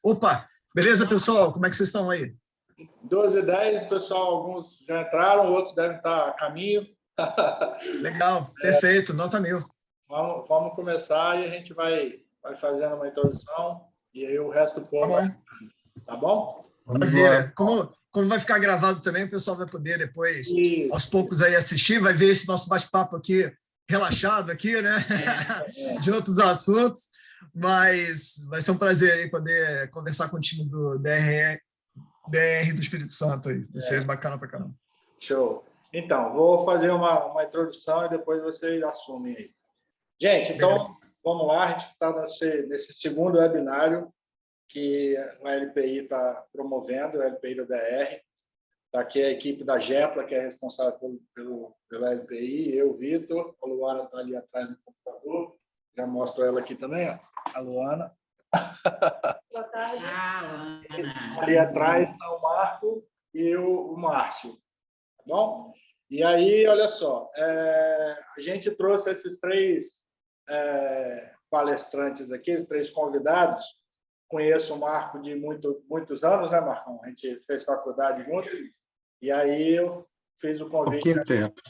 Opa, beleza, pessoal? Como é que vocês estão aí? 12h10, pessoal, alguns já entraram, outros devem estar a caminho. Legal, perfeito, nota mil. Vamos começar e a gente vai fazendo uma introdução e aí o resto do Tá povo vai. bom, Tá bom? Vamos maravilha. lá. Como vai ficar gravado também, o pessoal vai poder depois, Isso. aos poucos, aí assistir, vai ver esse nosso bate-papo aqui, relaxado aqui, né? De outros assuntos, mas vai ser um prazer aí poder conversar com o time do DR do Espírito Santo aí. Vai ser bacana pra caramba. Show. Então, vou fazer uma introdução e depois vocês assumem aí. Gente, então, Beleza. vamos lá. A gente está nesse segundo webinário que o LPI está promovendo, o LPI do DR. Está aqui a equipe da Getla, que é responsável pelo LPI, eu, Vitor, a Luana está ali atrás no computador, já mostro ela aqui também, ó. A Luana. Boa tarde. Ali atrás está o Marco e o Márcio, tá bom? E aí, olha só, a gente trouxe esses três palestrantes aqui, esses três convidados. Conheço o Marco de muitos anos, né, Marcão? A gente fez faculdade junto. E aí eu fiz o convite. Pouquinho tempo.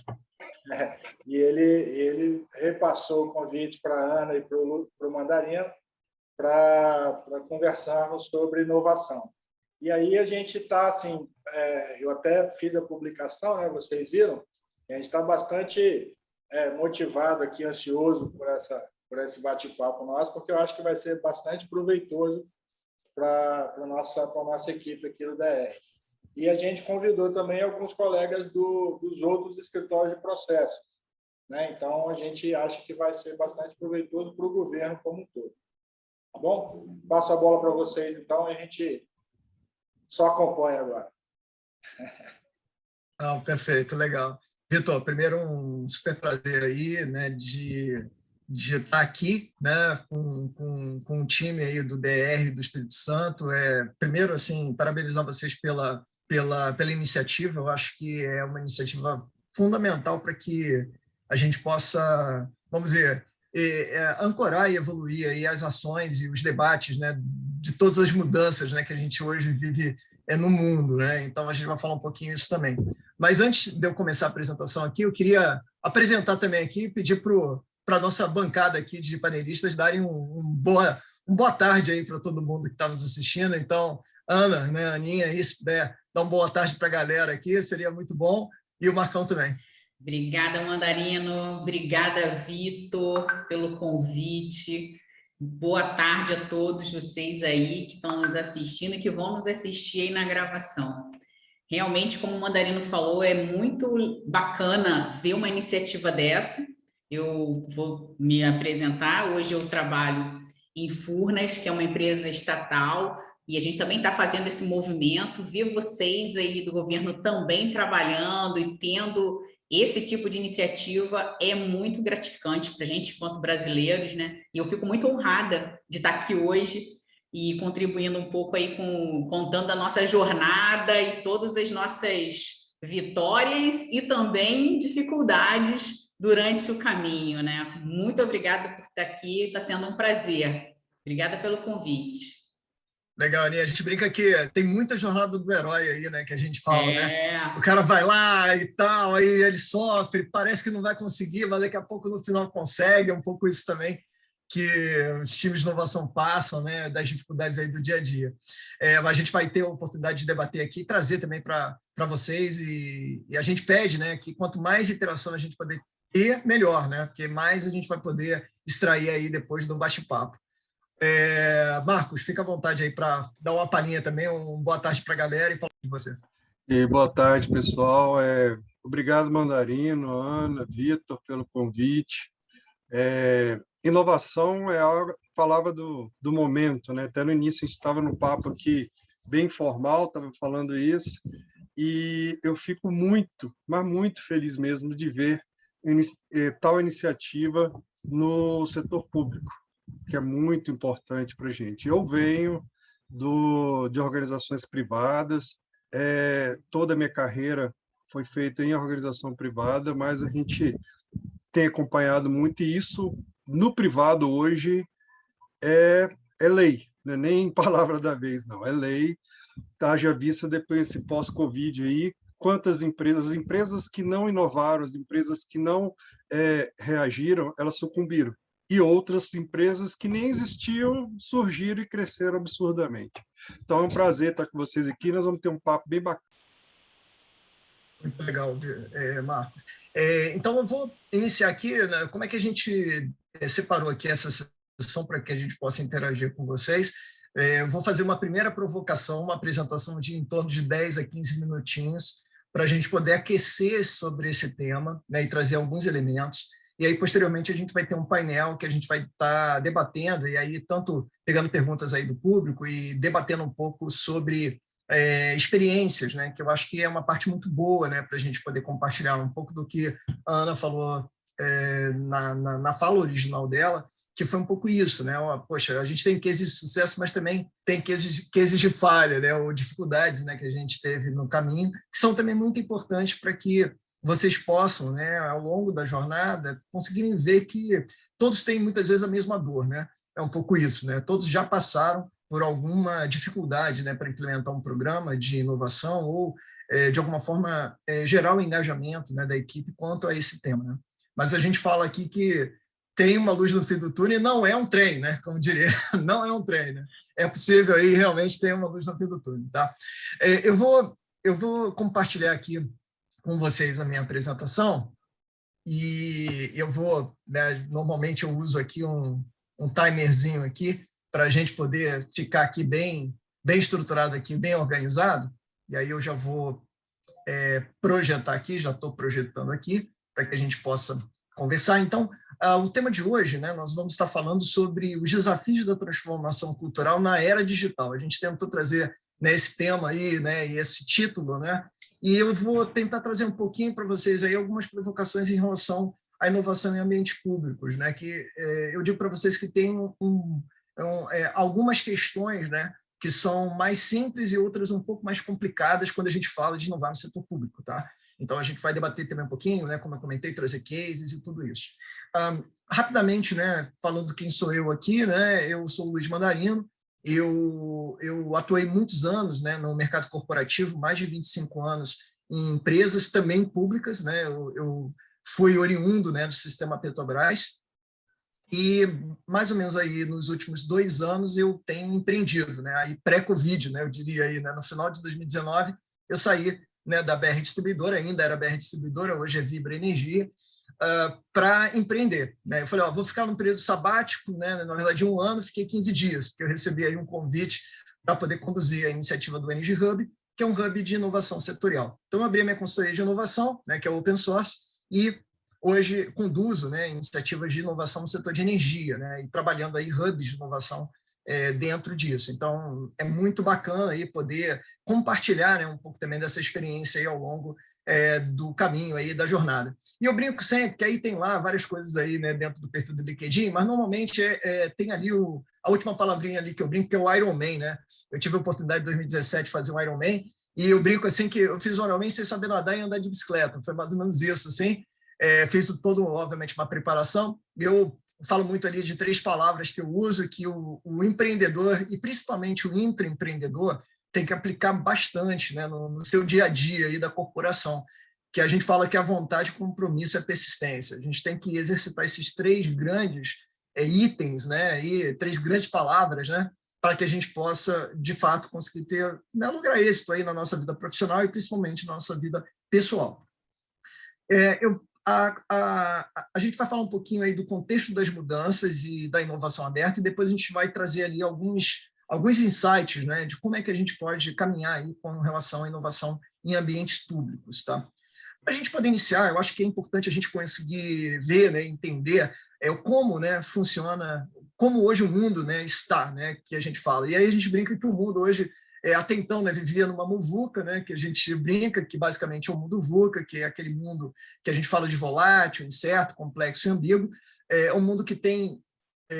E ele repassou o convite para a Ana e para o Mandarino para conversarmos sobre inovação. E aí a gente está, assim, eu até fiz a publicação, né, vocês viram, e a gente está bastante motivado aqui, ansioso por esse bate-papo nosso, porque eu acho que vai ser bastante proveitoso para a nossa equipe aqui do DR. E a gente convidou também alguns colegas dos outros escritórios de processos, né? Então, a gente acha que vai ser bastante proveitoso para o governo como um todo. Tá bom? Passo a bola para vocês, então, e a gente só acompanha agora. Não, perfeito, legal. Vitor, primeiro um super prazer aí, né, de estar aqui, né, com o time aí do DR do Espírito Santo. Primeiro, assim, parabenizar vocês pela iniciativa. Eu acho que é uma iniciativa fundamental para que a gente possa, vamos dizer, ancorar e evoluir aí as ações e os debates, né, de todas as mudanças, né, que a gente hoje vive no mundo, né? Então a gente vai falar um pouquinho isso também. Mas antes de eu começar a apresentação aqui, eu queria apresentar também aqui, pedir para a nossa bancada aqui de panelistas darem boa tarde aí para todo mundo que está nos assistindo. Então, Ana, né, Aninha, aí, se puder dar uma boa tarde para a galera aqui, seria muito bom. E o Marcão também. Obrigada, Mandarino. Obrigada, Vitor, pelo convite. Boa tarde a todos vocês aí que estão nos assistindo e que vão nos assistir aí na gravação. Realmente, como o Mandarino falou, é muito bacana ver uma iniciativa dessa. Eu vou me apresentar. Hoje eu trabalho em Furnas, que é uma empresa estatal, e a gente também está fazendo esse movimento. Ver vocês aí do governo também trabalhando e tendo esse tipo de iniciativa é muito gratificante para a gente, enquanto brasileiros, né? E eu fico muito honrada de estar aqui hoje e contribuindo um pouco aí contando a nossa jornada e todas as nossas vitórias e também dificuldades durante o caminho, né? Muito obrigada por estar aqui, está sendo um prazer. Obrigada pelo convite. Legal, Aninha. A gente brinca que tem muita jornada do herói aí, né? Que a gente fala, né? O cara vai lá e tal, aí ele sofre, parece que não vai conseguir, mas daqui a pouco no final consegue. É um pouco isso também que os times de inovação passam, né? Das dificuldades aí do dia a dia. Mas a gente vai ter a oportunidade de debater aqui, trazer também para vocês e a gente pede, né? Que quanto mais interação a gente poder ter, melhor, né? Porque mais a gente vai poder extrair aí depois do bate-papo. Marcos, fica à vontade aí para dar uma palhinha também, boa tarde para a galera e falar de você. E boa tarde, pessoal. Obrigado, Mandarino, Ana, Vitor, pelo convite. Inovação é a palavra do momento, né? Até no início a gente estava no papo aqui bem informal, estava falando isso, e eu fico muito, mas muito feliz mesmo de ver tal iniciativa no setor público, que é muito importante para a gente. Eu venho de organizações privadas, toda a minha carreira foi feita em organização privada, mas a gente tem acompanhado muito, e isso no privado hoje é lei. não é nem palavra da vez, não, é lei. Haja vista depois desse pós-Covid aí, quantas empresas, as empresas que não inovaram, as empresas que não reagiram, elas sucumbiram. E outras empresas que nem existiam surgiram e cresceram absurdamente. Então é um prazer estar com vocês aqui, nós vamos ter um papo bem bacana. Muito legal, Marcos. Então, eu vou iniciar aqui, né, como é que a gente separou aqui essa sessão para que a gente possa interagir com vocês. Eu vou fazer uma primeira provocação, uma apresentação de em torno de 10 a 15 minutinhos, para a gente poder aquecer sobre esse tema, né, e trazer alguns elementos. E aí, posteriormente, a gente vai ter um painel que a gente vai estar debatendo, e aí tanto pegando perguntas aí do público e debatendo um pouco sobre experiências, né, que eu acho que é uma parte muito boa, né, para a gente poder compartilhar um pouco do que a Ana falou na fala original dela, que foi um pouco isso, né? Poxa, a gente tem cases de sucesso, mas também tem cases de falha, né? Ou dificuldades, né, que a gente teve no caminho, que são também muito importantes para que vocês possam, né, ao longo da jornada, conseguirem ver que todos têm muitas vezes a mesma dor, né? É um pouco isso, né? Todos já passaram por alguma dificuldade, né, para implementar um programa de inovação ou, de alguma forma, gerar o engajamento, né, da equipe quanto a esse tema, né? Mas a gente fala aqui que tem uma luz no fim do túnel e não é um trem, né? Como diria, não é um trem, né? É possível aí realmente ter uma luz no fim do túnel, tá? Eu vou compartilhar aqui com vocês a minha apresentação e eu vou, né, normalmente eu uso aqui um timerzinho aqui para a gente poder ficar aqui bem estruturado aqui, bem organizado. E aí eu já vou projetar aqui, já estou projetando aqui para que a gente possa conversar. Então, o tema de hoje, né, nós vamos estar falando sobre os desafios da transformação cultural na era digital. A gente tentou trazer, né, esse tema aí, né, e esse título, né, e eu vou tentar trazer um pouquinho para vocês aí algumas provocações em relação à inovação em ambientes públicos, né, que eu digo para vocês que tem algumas questões, né, que são mais simples e outras um pouco mais complicadas quando a gente fala de inovar no setor público, tá? Então, a gente vai debater também um pouquinho, né, como eu comentei, trazer cases e tudo isso. Rapidamente, né, falando quem sou eu aqui, né, eu sou o Luiz Mandarino, eu atuei muitos anos, né, no mercado corporativo, mais de 25 anos em empresas também públicas, né, eu fui oriundo, né, do sistema Petrobras, e mais ou menos aí nos últimos 2 anos eu tenho empreendido, né, aí pré-Covid, né, eu diria aí, né, no final de 2019 eu saí, né, da BR Distribuidora, ainda era BR Distribuidora, hoje é Vibra Energia, para empreender, né? Eu falei, vou ficar num período sabático, né, na verdade 1 ano, fiquei 15 dias, porque eu recebi aí um convite para poder conduzir a iniciativa do Energy Hub, que é um hub de inovação setorial. Então eu abri a minha consultoria de inovação, né, que é o Open Source, e hoje conduzo, né, iniciativas de inovação no setor de energia, né, e trabalhando aí hubs de inovação dentro disso. Então, é muito bacana aí poder compartilhar, né, um pouco também dessa experiência aí ao longo do caminho aí da jornada. E eu brinco sempre que aí tem lá várias coisas aí, né, dentro do perfil do LinkedIn, mas normalmente tem ali a última palavrinha ali que eu brinco, que é o Ironman, né? Eu tive a oportunidade em 2017 de fazer um Ironman e eu brinco assim que eu fiz o Ironman sem saber nadar e andar de bicicleta. Foi mais ou menos isso, assim. Fiz todo, obviamente, uma preparação. Eu falo muito ali de 3 palavras que eu uso, que o empreendedor, e principalmente o intraempreendedor, tem que aplicar bastante, né, no seu dia a dia aí da corporação, que a gente fala que a vontade, compromisso e a persistência. A gente tem que exercitar esses 3 grandes itens, né, e 3 grandes palavras, né, para que a gente possa, de fato, conseguir ter, né, lograr êxito aí na nossa vida profissional e principalmente na nossa vida pessoal. A gente vai falar um pouquinho aí do contexto das mudanças e da inovação aberta e depois a gente vai trazer ali alguns insights, né, de como é que a gente pode caminhar aí com relação à inovação em ambientes públicos, tá? Para a gente poder iniciar, eu acho que é importante a gente conseguir ver, né, entender como, né, funciona, como hoje o mundo, né, está, né, que a gente fala. E aí a gente brinca que o mundo hoje até então, né, vivia numa muvuca, né, que a gente brinca que basicamente é um mundo VUCA, que é aquele mundo que a gente fala de volátil, incerto, complexo e ambíguo. É um mundo que tem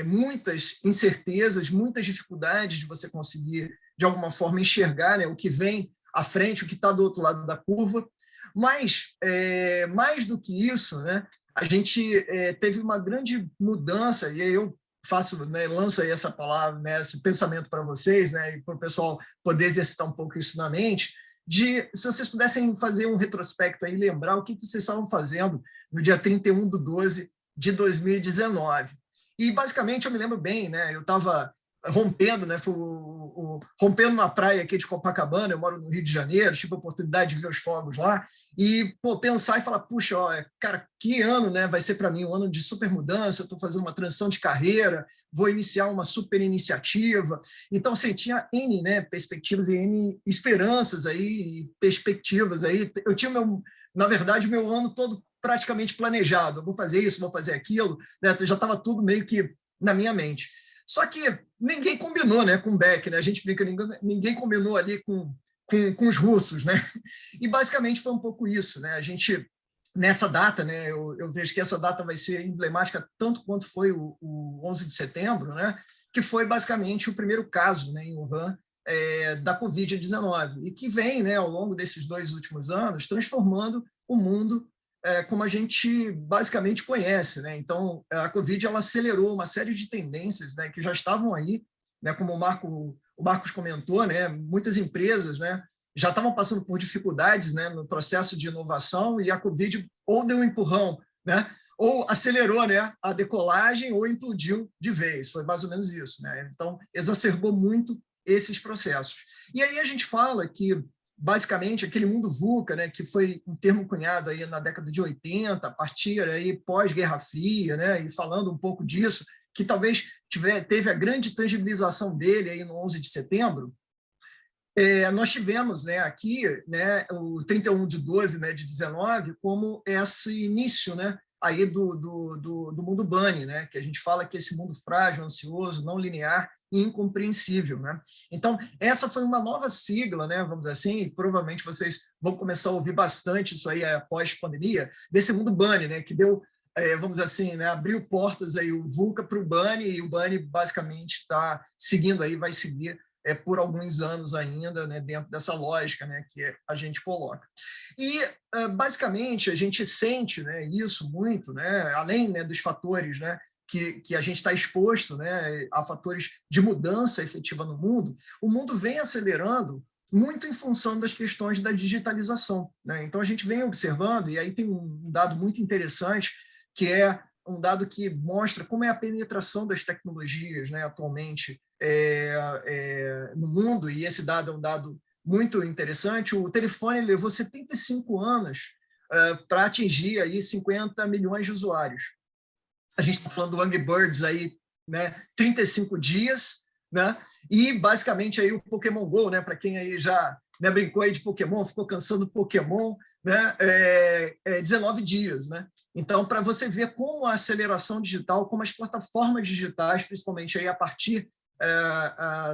muitas incertezas, muitas dificuldades de você conseguir, de alguma forma, enxergar, né, o que vem à frente, o que está do outro lado da curva. Mas, mais do que isso, né, a gente teve uma grande mudança, e eu faço, né, lanço aí essa palavra, né, esse pensamento para vocês, né, e para o pessoal poder exercitar um pouco isso na mente, de se vocês pudessem fazer um retrospecto aí, lembrar o que vocês estavam fazendo no dia 31/12 de 2019. E, basicamente, eu me lembro bem, né, eu estava rompendo, né, rompendo na praia aqui de Copacabana, eu moro no Rio de Janeiro, tive a oportunidade de ver os fogos lá, e pensar e falar, puxa, ó, cara, que ano, né, vai ser para mim um ano de super mudança, estou fazendo uma transição de carreira, vou iniciar uma super iniciativa. Então, assim, tinha N, né, perspectivas e N esperanças aí, perspectivas aí. Eu tinha, na verdade, o meu ano todo praticamente planejado. Eu vou fazer isso, vou fazer aquilo, né, já estava tudo meio que na minha mente. Só que ninguém combinou, né, com o Beck, né? A gente brinca, ninguém combinou ali com os russos, né? E basicamente foi um pouco isso, né? A gente, nessa data, né, eu vejo que essa data vai ser emblemática tanto quanto foi o 11 de setembro, né? Que foi basicamente o primeiro caso, né, em Wuhan, da Covid-19, e que vem, né, ao longo desses 2 últimos anos, transformando o mundo como a gente basicamente conhece, né? Então, a Covid ela acelerou uma série de tendências, né, que já estavam aí, né, como o Marcos comentou, né, muitas empresas, né, já estavam passando por dificuldades, né, no processo de inovação, e a Covid ou deu um empurrão, né, ou acelerou, né, a decolagem, ou implodiu de vez. Foi mais ou menos isso, né? Então, exacerbou muito esses processos. E aí a gente fala que basicamente aquele mundo VUCA, né, que foi um termo cunhado aí na década de 80, a partir aí pós-Guerra Fria, né, e falando um pouco disso, que talvez teve a grande tangibilização dele aí no 11 de setembro. Nós tivemos, né, aqui, né, o 31/12, né, de 19 como esse início, né, aí do mundo Bunny, né, que a gente fala que esse mundo frágil, ansioso, não linear e incompreensível, né? Então, essa foi uma nova sigla, né, vamos dizer assim, e provavelmente vocês vão começar a ouvir bastante isso aí após pandemia, desse mundo Bunny, né, que deu, vamos dizer assim, né, abriu portas aí o VUCA para o Bunny, e o Bunny basicamente está seguindo aí, vai seguir por alguns anos ainda, né, dentro dessa lógica, né, que a gente coloca. E, basicamente, a gente sente, né, isso muito, né, além, né, dos fatores, né, que a gente está exposto, né, a fatores de mudança efetiva no mundo, o mundo vem acelerando muito em função das questões da digitalização, né? Então, a gente vem observando, e aí tem um dado muito interessante, que é um dado que mostra como é a penetração das tecnologias, né, atualmente no mundo, e esse dado é um dado muito interessante. O telefone levou 75 anos para atingir aí 50 milhões de usuários. A gente está falando do Angry Birds aí, né, 35 dias, né, e basicamente aí o Pokémon Go, né, para quem aí já, né, brincou aí de Pokémon, ficou cansando do Pokémon, né, 19 dias, né? Então, para você ver como a aceleração digital, como as plataformas digitais, principalmente aí a partir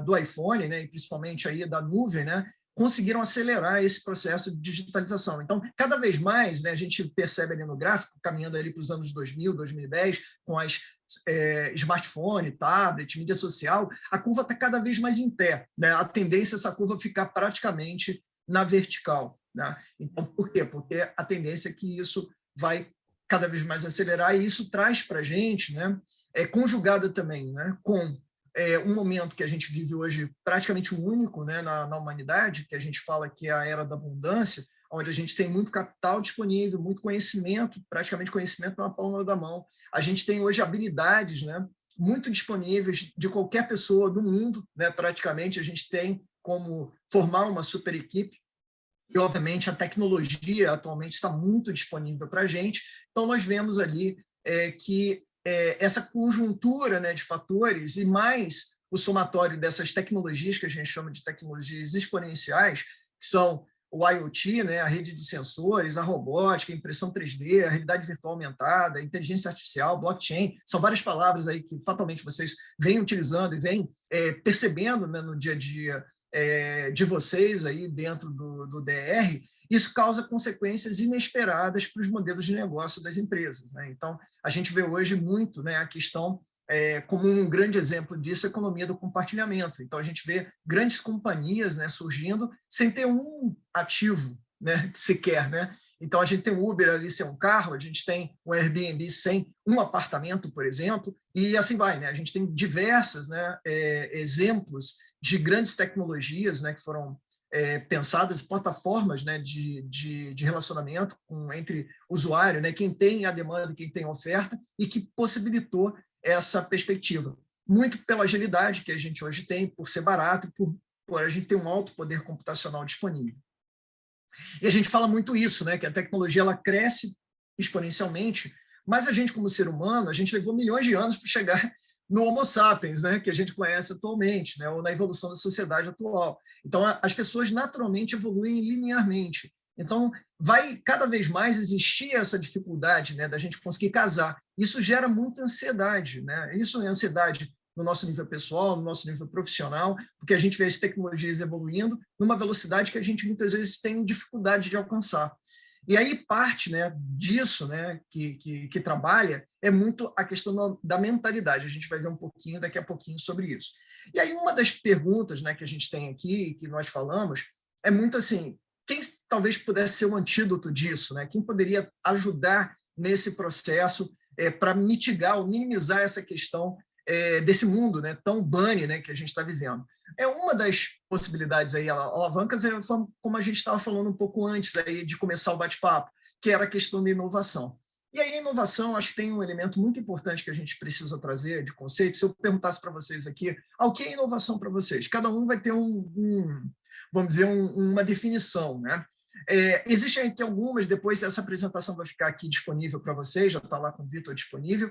do iPhone, né, e principalmente aí da nuvem, né, conseguiram acelerar esse processo de digitalização. Então, cada vez mais, né, a gente percebe ali no gráfico, caminhando ali para os anos 2000, 2010, com as smartphone, tablet, mídia social, a curva está cada vez mais em pé, né? A tendência é essa curva ficar praticamente na vertical, né? Então, por quê? Porque a tendência é que isso vai cada vez mais acelerar, e isso traz para a gente, né, conjugado também, né, com um momento que a gente vive hoje praticamente único, né, na humanidade, que a gente fala que é a era da abundância, onde a gente tem muito capital disponível, muito conhecimento, praticamente conhecimento na palma da mão. A gente tem hoje habilidades, né, muito disponíveis de qualquer pessoa do mundo, né, praticamente a gente tem como formar uma super equipe, e obviamente a tecnologia atualmente está muito disponível para a gente. Então nós vemos ali que essa conjuntura, né, de fatores, e mais o somatório dessas tecnologias que a gente chama de tecnologias exponenciais, que são o IoT, né, a rede de sensores, a robótica, a impressão 3D, a realidade virtual aumentada, a inteligência artificial, blockchain, são várias palavras aí que fatalmente vocês vêm utilizando e vêm percebendo, né, no dia a dia de vocês aí dentro do DR. Isso causa consequências inesperadas para os modelos de negócio das empresas, né? Então, a gente vê hoje muito, né, a questão, como um grande exemplo disso, a economia do compartilhamento. Então, a gente vê grandes companhias, né, surgindo sem ter um ativo, né, sequer, né? Então, a gente tem o Uber ali sem um carro, a gente tem o Airbnb sem um apartamento, por exemplo, e assim vai, né? A gente tem diversos, né, exemplos de grandes tecnologias, né, que foram pensadas, plataformas, né, de relacionamento entre usuário, né, quem tem a demanda e quem tem a oferta, e que possibilitou essa perspectiva. Muito pela agilidade que a gente hoje tem, por ser barato, por a gente ter um alto poder computacional disponível. E a gente fala muito isso, né, que a tecnologia ela cresce exponencialmente, mas a gente, como ser humano, a gente levou milhões de anos para chegar no Homo sapiens, né, que a gente conhece atualmente, né, ou na evolução da sociedade atual. Então, as pessoas naturalmente evoluem linearmente. Então, vai cada vez mais existir essa dificuldade, né, da gente conseguir casar. Isso gera muita ansiedade, né? Isso é ansiedade no nosso nível pessoal, no nosso nível profissional, porque a gente vê as tecnologias evoluindo numa velocidade que a gente muitas vezes tem dificuldade de alcançar. E aí parte, né, disso, né, que trabalha é muito a questão da mentalidade. A gente vai ver um pouquinho daqui a pouquinho sobre isso. E aí uma das perguntas, né, que a gente tem aqui, que nós falamos, é muito assim, quem talvez pudesse ser o antídoto disso, né? Quem poderia ajudar nesse processo para mitigar ou minimizar essa questão desse mundo, né, tão bunny, né, que a gente está vivendo. Uma das possibilidades aí, alavancas, como a gente estava falando um pouco antes aí de começar o bate-papo, que era a questão da inovação. E aí a inovação, acho que tem um elemento muito importante que a gente precisa trazer de conceito. Se eu perguntasse para vocês aqui, o que é inovação para vocês? Cada um vai ter vamos dizer, uma definição, né? Existem aqui algumas, depois essa apresentação vai ficar aqui disponível para vocês, já está lá com o Vitor disponível,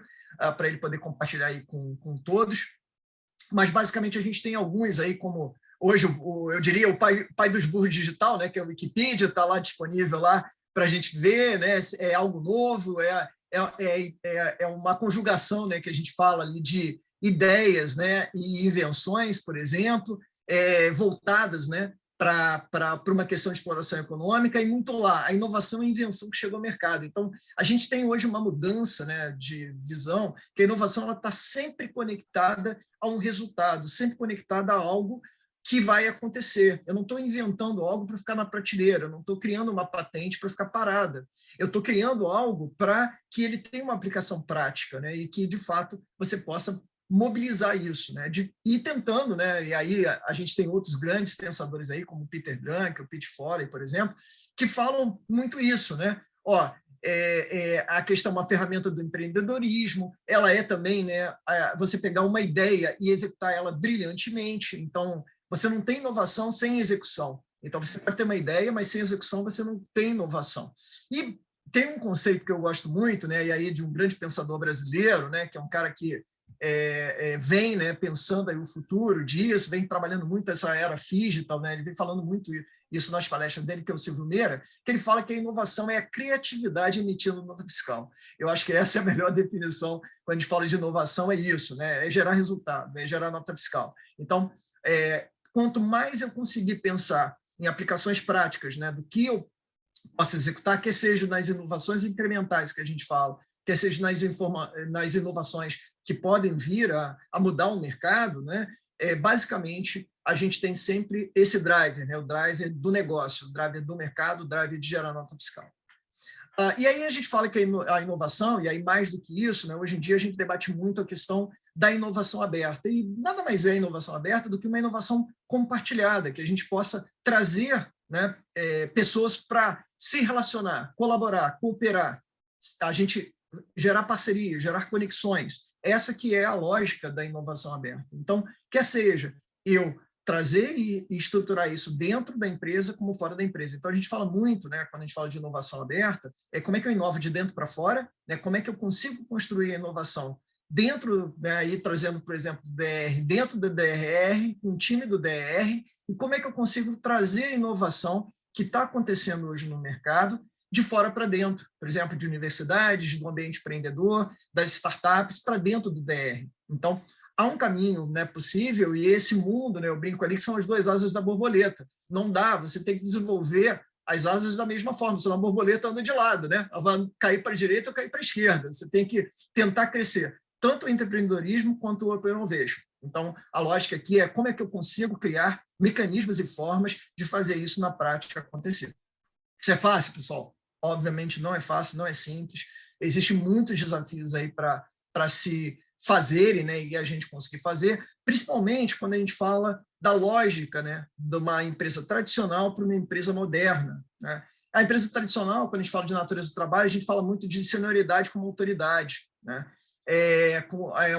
para ele poder compartilhar aí com todos. Mas, basicamente, a gente tem alguns aí, como hoje, eu diria, o pai dos burros digital, né, que é o Wikipedia, está lá disponível lá para a gente ver, né, é algo novo, é uma conjugação, né, que a gente fala ali de ideias, né, e invenções, por exemplo, voltadas, né, para uma questão de exploração econômica, e muito lá, a inovação e a invenção que chegou ao mercado. Então, a gente tem hoje uma mudança, né, de visão, que a inovação está sempre conectada a um resultado, sempre conectada a algo que vai acontecer. Eu não estou inventando algo para ficar na prateleira, eu não estou criando uma patente para ficar parada. Eu estou criando algo para que ele tenha uma aplicação prática, né, e que, de fato, você possa mobilizar isso, né, ir tentando, né, e aí a gente tem outros grandes pensadores aí, como o Peter Drucker, o Pete Foley, por exemplo, que falam muito isso, né, a questão, uma ferramenta do empreendedorismo, ela é também, né, você pegar uma ideia e executar ela brilhantemente. Então, você não tem inovação sem execução. Então, você pode ter uma ideia, mas sem execução você não tem inovação. E tem um conceito que eu gosto muito, né, e aí de um grande pensador brasileiro, né, que é um cara que vem, né, pensando aí o futuro disso, vem trabalhando muito essa era digital, né, ele vem falando muito isso nas palestras dele, que é o Silvio Meira, que ele fala que a inovação é a criatividade emitindo nota fiscal. Eu acho que essa é a melhor definição quando a gente fala de inovação, é isso, né, é gerar resultado, é gerar nota fiscal. Então, quanto mais eu conseguir pensar em aplicações práticas, né, do que eu possa executar, quer seja nas inovações incrementais que a gente fala, quer seja nas inovações que podem vir a mudar o mercado, né? Basicamente, a gente tem sempre esse driver, né? O driver do negócio, o driver do mercado, o driver de gerar nota fiscal. E aí a gente fala que a inovação, e aí mais do que isso, né? Hoje em dia a gente debate muito a questão da inovação aberta, e nada mais é inovação aberta do que uma inovação compartilhada, que a gente possa trazer, né, pessoas para se relacionar, colaborar, cooperar, a gente gerar parceria, gerar conexões. Essa que é a lógica da inovação aberta. Então, quer seja eu trazer e estruturar isso dentro da empresa como fora da empresa. Então, a gente fala muito, né, quando a gente fala de inovação aberta, como é que eu inovo de dentro para fora, né, como é que eu consigo construir a inovação dentro, né, aí trazendo, por exemplo, do DR, dentro do DRR, com o time do DR, e como é que eu consigo trazer a inovação que está acontecendo hoje no mercado de fora para dentro, por exemplo, de universidades, do ambiente empreendedor, das startups, para dentro do DR. Então, há um caminho, né, possível, e esse mundo, né, eu brinco ali, que são as duas asas da borboleta. Não dá, você tem que desenvolver as asas da mesma forma, senão a borboleta anda de lado, né? Ela vai cair para a direita ou cair para a esquerda. Você tem que tentar crescer, tanto o empreendedorismo quanto o Open Innovation. Então, a lógica aqui é como é que eu consigo criar mecanismos e formas de fazer isso na prática acontecer. Isso é fácil, pessoal? obviamente não é fácil, não é simples, existem muitos desafios aí para se fazerem, né, e a gente conseguir fazer, principalmente quando a gente fala da lógica, né, de uma empresa tradicional para uma empresa moderna, né? A empresa tradicional, quando a gente fala de natureza do trabalho, a gente fala muito de senioridade como autoridade, né?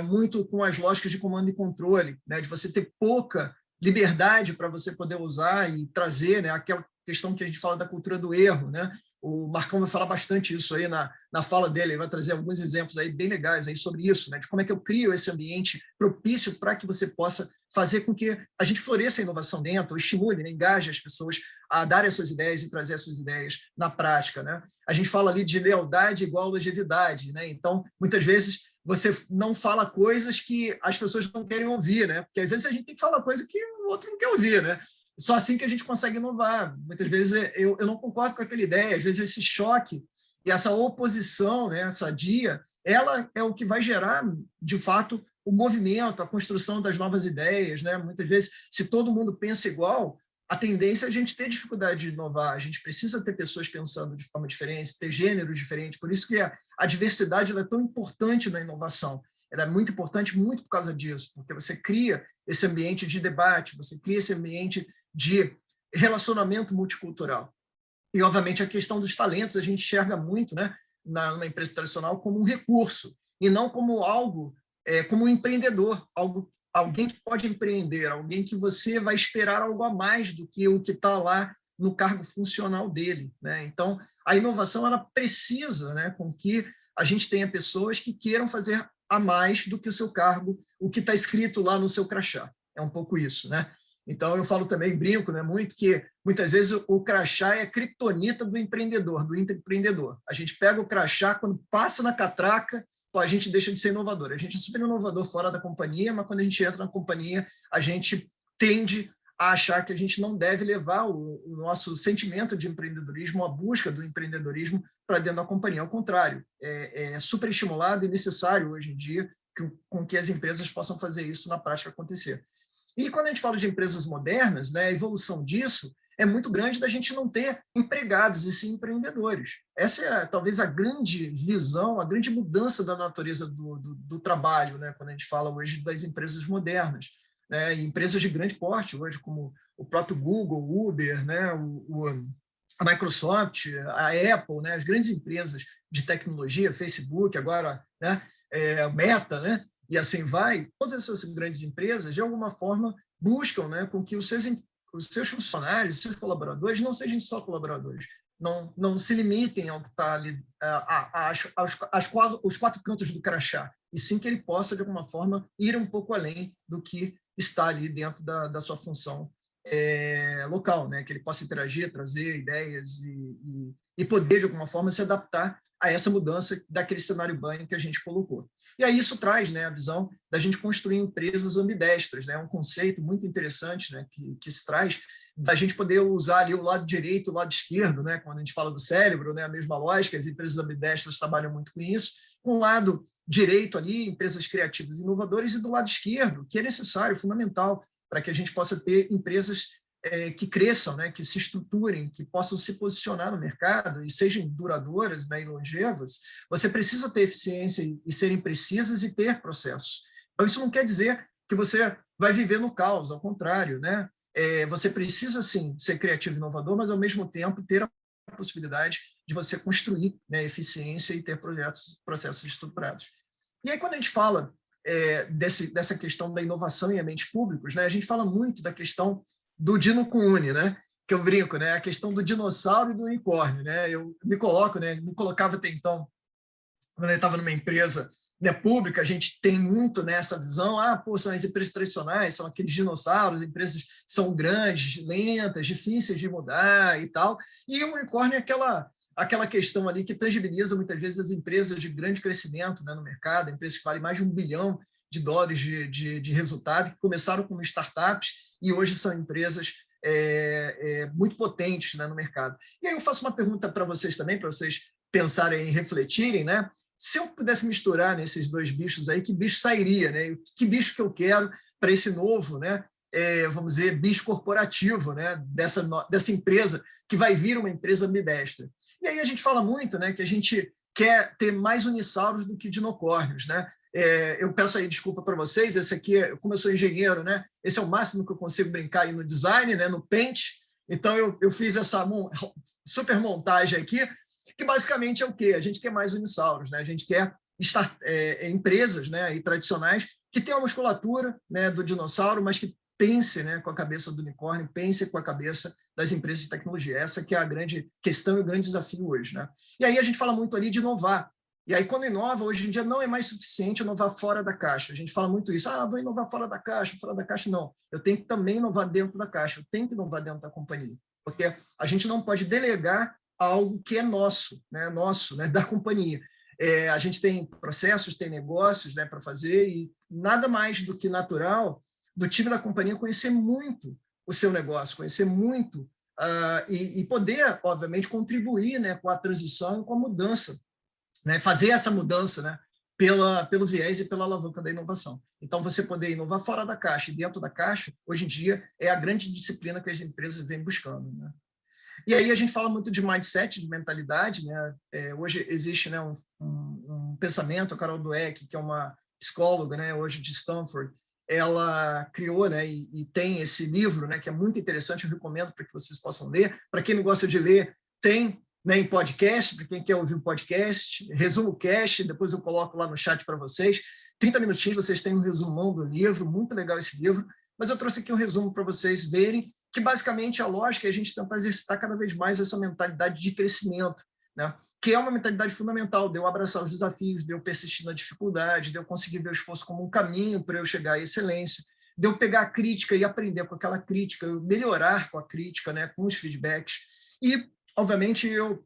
Muito com as lógicas de comando e controle, né? De você ter pouca liberdade para você poder usar e trazer, né, aquela questão que a gente fala da cultura do erro, né? O Marcão vai falar bastante isso aí na fala dele, ele vai trazer alguns exemplos aí bem legais aí sobre isso, né? De como é que eu crio esse ambiente propício para que você possa fazer com que a gente floresça a inovação dentro, estimule, né, engaje as pessoas a darem as suas ideias e trazer as suas ideias na prática, né? A gente fala ali de lealdade igual longevidade, né? Então, muitas vezes você não fala coisas que as pessoas não querem ouvir, né? Porque às vezes a gente tem que falar coisa que o outro não quer ouvir, né? Só assim que a gente consegue inovar. Muitas vezes eu não concordo com aquela ideia, às vezes esse choque e essa oposição, né, essa dia, ela é o que vai gerar, de fato, o movimento, a construção das novas ideias, né? Muitas vezes, se todo mundo pensa igual, a tendência é a gente ter dificuldade de inovar, a gente precisa ter pessoas pensando de forma diferente, ter gêneros diferentes, por isso que a diversidade ela é tão importante na inovação. Ela é muito importante muito por causa disso, porque você cria esse ambiente de debate, você cria esse ambiente de relacionamento multicultural. E, obviamente, a questão dos talentos a gente enxerga muito, né, numa empresa tradicional como um recurso, e não como algo, como um empreendedor, alguém que pode empreender, alguém que você vai esperar algo a mais do que o que está lá no cargo funcional dele, né? Então, a inovação ela precisa, né, com que a gente tenha pessoas que queiram fazer a mais do que o seu cargo, o que está escrito lá no seu crachá. É um pouco isso, né? Então, eu falo também, brinco, né, muito, que muitas vezes o crachá é a criptonita do empreendedor, do intraempreendedor. A gente pega o crachá, quando passa na catraca, pô, a gente deixa de ser inovador. A gente é super inovador fora da companhia, mas quando a gente entra na companhia, a gente tende a achar que a gente não deve levar o nosso sentimento de empreendedorismo, a busca do empreendedorismo para dentro da companhia. Ao contrário, é super estimulado e necessário hoje em dia com que as empresas possam fazer isso na prática acontecer. E quando a gente fala de empresas modernas, né, a evolução disso é muito grande da gente não ter empregados e sim empreendedores. Essa é talvez a grande visão, a grande mudança da natureza do trabalho, né, quando a gente fala hoje das empresas modernas, né, e empresas de grande porte hoje, como o próprio Google, o Uber, né, a Microsoft, a Apple, né, as grandes empresas de tecnologia, Facebook, agora, né, Meta, né, e assim vai, todas essas grandes empresas, de alguma forma, buscam, né, com que os seus funcionários, os seus colaboradores, não sejam só colaboradores, não se limitem ao que está ali, aos quatro cantos do crachá, e sim que ele possa, de alguma forma, ir um pouco além do que está ali dentro da sua função local, né, que ele possa interagir, trazer ideias e poder, de alguma forma, se adaptar a essa mudança daquele cenário banho que a gente colocou. E aí isso traz, né, a visão da gente construir empresas ambidestras, né, um conceito muito interessante, né, que se traz da gente poder usar ali o lado direito e o lado esquerdo, né, quando a gente fala do cérebro, né, a mesma lógica, as empresas ambidestras trabalham muito com isso, com o lado direito ali, empresas criativas e inovadoras, e do lado esquerdo, que é necessário, fundamental, para que a gente possa ter empresas que cresçam, né, que se estruturem, que possam se posicionar no mercado e sejam duradouras, né, e longevas, você precisa ter eficiência e serem precisas e ter processos. Então, isso não quer dizer que você vai viver no caos, ao contrário, né? Você precisa, sim, ser criativo e inovador, mas, ao mesmo tempo, ter a possibilidade de você construir, né, eficiência e ter processos estruturados. E aí, quando a gente fala dessa questão da inovação em ambientes públicos, né, a gente fala muito da questão do Dino Kuhn, né, que eu brinco, né, a questão do dinossauro e do unicórnio, né, eu me colocava até então, quando eu estava numa empresa, né, pública, a gente tem muito nessa visão, são as empresas tradicionais, são aqueles dinossauros, empresas são grandes, lentas, difíceis de mudar e tal, e o unicórnio é aquela questão ali que tangibiliza muitas vezes as empresas de grande crescimento, né, no mercado, empresas que valem mais de $1 bilhão de resultado, que começaram como startups e hoje são empresas muito potentes, né, no mercado. E aí eu faço uma pergunta para vocês também, para vocês pensarem e refletirem, né? Se eu pudesse misturar nesses dois bichos aí, que bicho sairia, né? Que bicho que eu quero para esse novo, né? Vamos dizer, bicho corporativo, né? Dessa empresa que vai vir uma empresa ambidestra. E aí a gente fala muito, né, que a gente quer ter mais unissauros do que dinocórnios, né? Eu peço aí desculpa para vocês, esse aqui, como eu sou engenheiro, né, esse é o máximo que eu consigo brincar aí no design, né, no Paint. Então eu fiz essa super montagem aqui, que basicamente é o quê? A gente quer mais unissauros, né? A gente quer empresas, né, e tradicionais que tenham a musculatura, né, do dinossauro, mas que pense, né, com a cabeça do unicórnio, pense com a cabeça das empresas de tecnologia. Essa que é a grande questão e o grande desafio hoje, né? E aí a gente fala muito ali de inovar. E aí, quando inova, hoje em dia não é mais suficiente inovar fora da caixa. A gente fala muito isso. Vou inovar fora da caixa, não. Eu tenho que também inovar dentro da caixa, eu tenho que inovar dentro da companhia. Porque a gente não pode delegar algo que é nosso, né, da companhia. A gente tem processos, tem negócios, né, para fazer, e nada mais do que natural do time da companhia conhecer muito o seu negócio, conhecer muito e poder, obviamente, contribuir, né, com a transição e com a mudança, né, fazer essa mudança, né, pelo viés e pela alavanca da inovação. Então, você poder inovar fora da caixa e dentro da caixa, hoje em dia, é a grande disciplina que as empresas vêm buscando, né? E aí a gente fala muito de mindset, de mentalidade, né? Hoje existe, né, um pensamento, a Carol Dweck, que é uma psicóloga, né, hoje de Stanford, ela criou, né, e tem esse livro, né, que é muito interessante, eu recomendo para que vocês possam ler. Para quem não gosta de ler, tem, né, em podcast, para quem quer ouvir o podcast, resumo cast, depois eu coloco lá no chat para vocês. 30 minutinhos, vocês têm um resumão do livro, muito legal esse livro, mas eu trouxe aqui um resumo para vocês verem que basicamente a lógica é a gente tentar exercitar cada vez mais essa mentalidade de crescimento, né? Que é uma mentalidade fundamental, de eu abraçar os desafios, de eu persistir na dificuldade, de eu conseguir ver o esforço como um caminho para eu chegar à excelência, de eu pegar a crítica e aprender com aquela crítica, eu melhorar com a crítica, né, com os feedbacks, e, obviamente, eu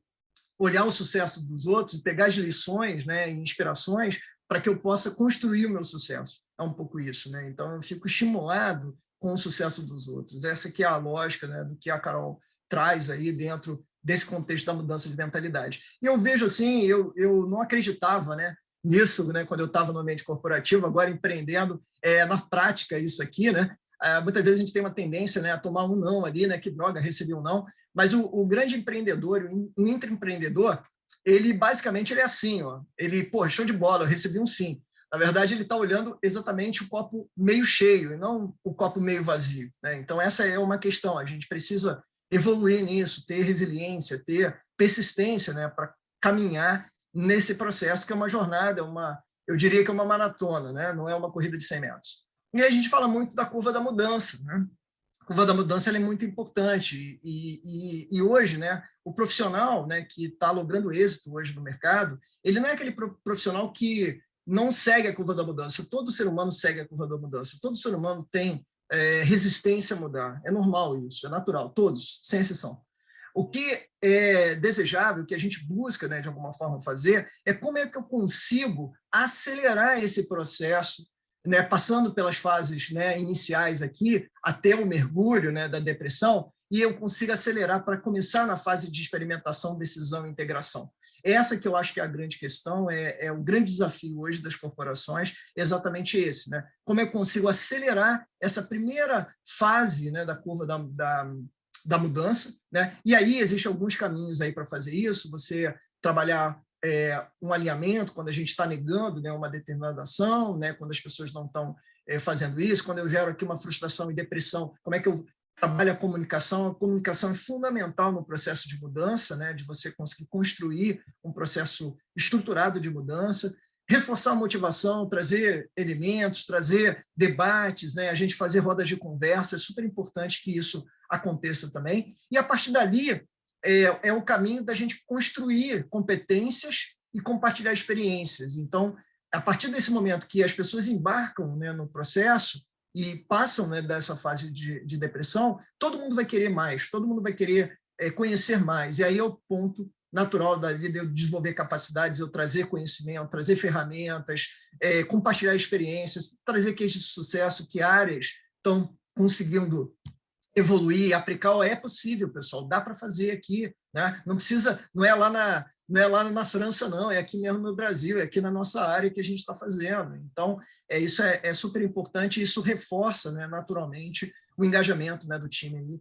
olhar o sucesso dos outros, pegar as lições, né, e inspirações para que eu possa construir o meu sucesso. É um pouco isso, né? Então, eu fico estimulado com o sucesso dos outros. Essa que é a lógica, né, do que a Carol traz aí dentro desse contexto da mudança de mentalidade. E eu vejo assim, eu não acreditava, né, nisso, né, quando eu estava no ambiente corporativo, agora empreendendo na prática isso aqui, né? Muitas vezes a gente tem uma tendência, né, a tomar um não ali, né, que droga, recebi um não, mas o grande empreendedor, o intraempreendedor, ele basicamente ele é assim, ó, ele, pô, show de bola, eu recebi um sim. Na verdade, ele está olhando exatamente o copo meio cheio, e não o copo meio vazio, né? Então, essa é uma questão, a gente precisa evoluir nisso, ter resiliência, ter persistência, né, para caminhar nesse processo, que é uma jornada, eu diria que é uma maratona, né? Não é uma corrida de 100 metros. E aí a gente fala muito da curva da mudança, né? A curva da mudança ela é muito importante, e hoje, né, o profissional, né, que está logrando êxito hoje no mercado, ele não é aquele profissional que não segue a curva da mudança. Todo ser humano segue a curva da mudança. Todo ser humano tem resistência a mudar. É normal isso, é natural, todos, sem exceção. O que é desejável, o que a gente busca, né, de alguma forma fazer, é como é que eu consigo acelerar esse processo, né, passando pelas fases, né, iniciais aqui, até o mergulho, né, da depressão, e eu consigo acelerar para começar na fase de experimentação, decisão e integração. Essa que eu acho que é a grande questão, é o grande desafio hoje das corporações, é exatamente esse, né? Como eu consigo acelerar essa primeira fase, né, da curva da mudança, né? E aí existem alguns caminhos aí para fazer isso, você trabalhar um alinhamento, quando a gente está negando, né, uma determinada ação, né, quando as pessoas não estão fazendo isso, quando eu gero aqui uma frustração e depressão, como é que eu trabalho a comunicação é fundamental no processo de mudança, né, de você conseguir construir um processo estruturado de mudança, reforçar a motivação, trazer elementos, trazer debates, né, a gente fazer rodas de conversa, é super importante que isso aconteça também, e a partir dali é o caminho da gente construir competências e compartilhar experiências. Então, a partir desse momento que as pessoas embarcam, né, no processo, e passam, né, dessa fase de depressão, todo mundo vai querer mais, todo mundo vai querer conhecer mais. E aí é o ponto natural da vida, eu desenvolver capacidades, eu trazer conhecimento, trazer ferramentas, compartilhar experiências, trazer cases de sucesso, que áreas estão conseguindo evoluir, aplicar. É possível, pessoal, dá para fazer aqui, né? Não precisa, não é lá na França, não, é aqui mesmo no Brasil, é aqui na nossa área que a gente está fazendo. Então, isso é super importante, isso reforça, né, naturalmente o engajamento, né, do time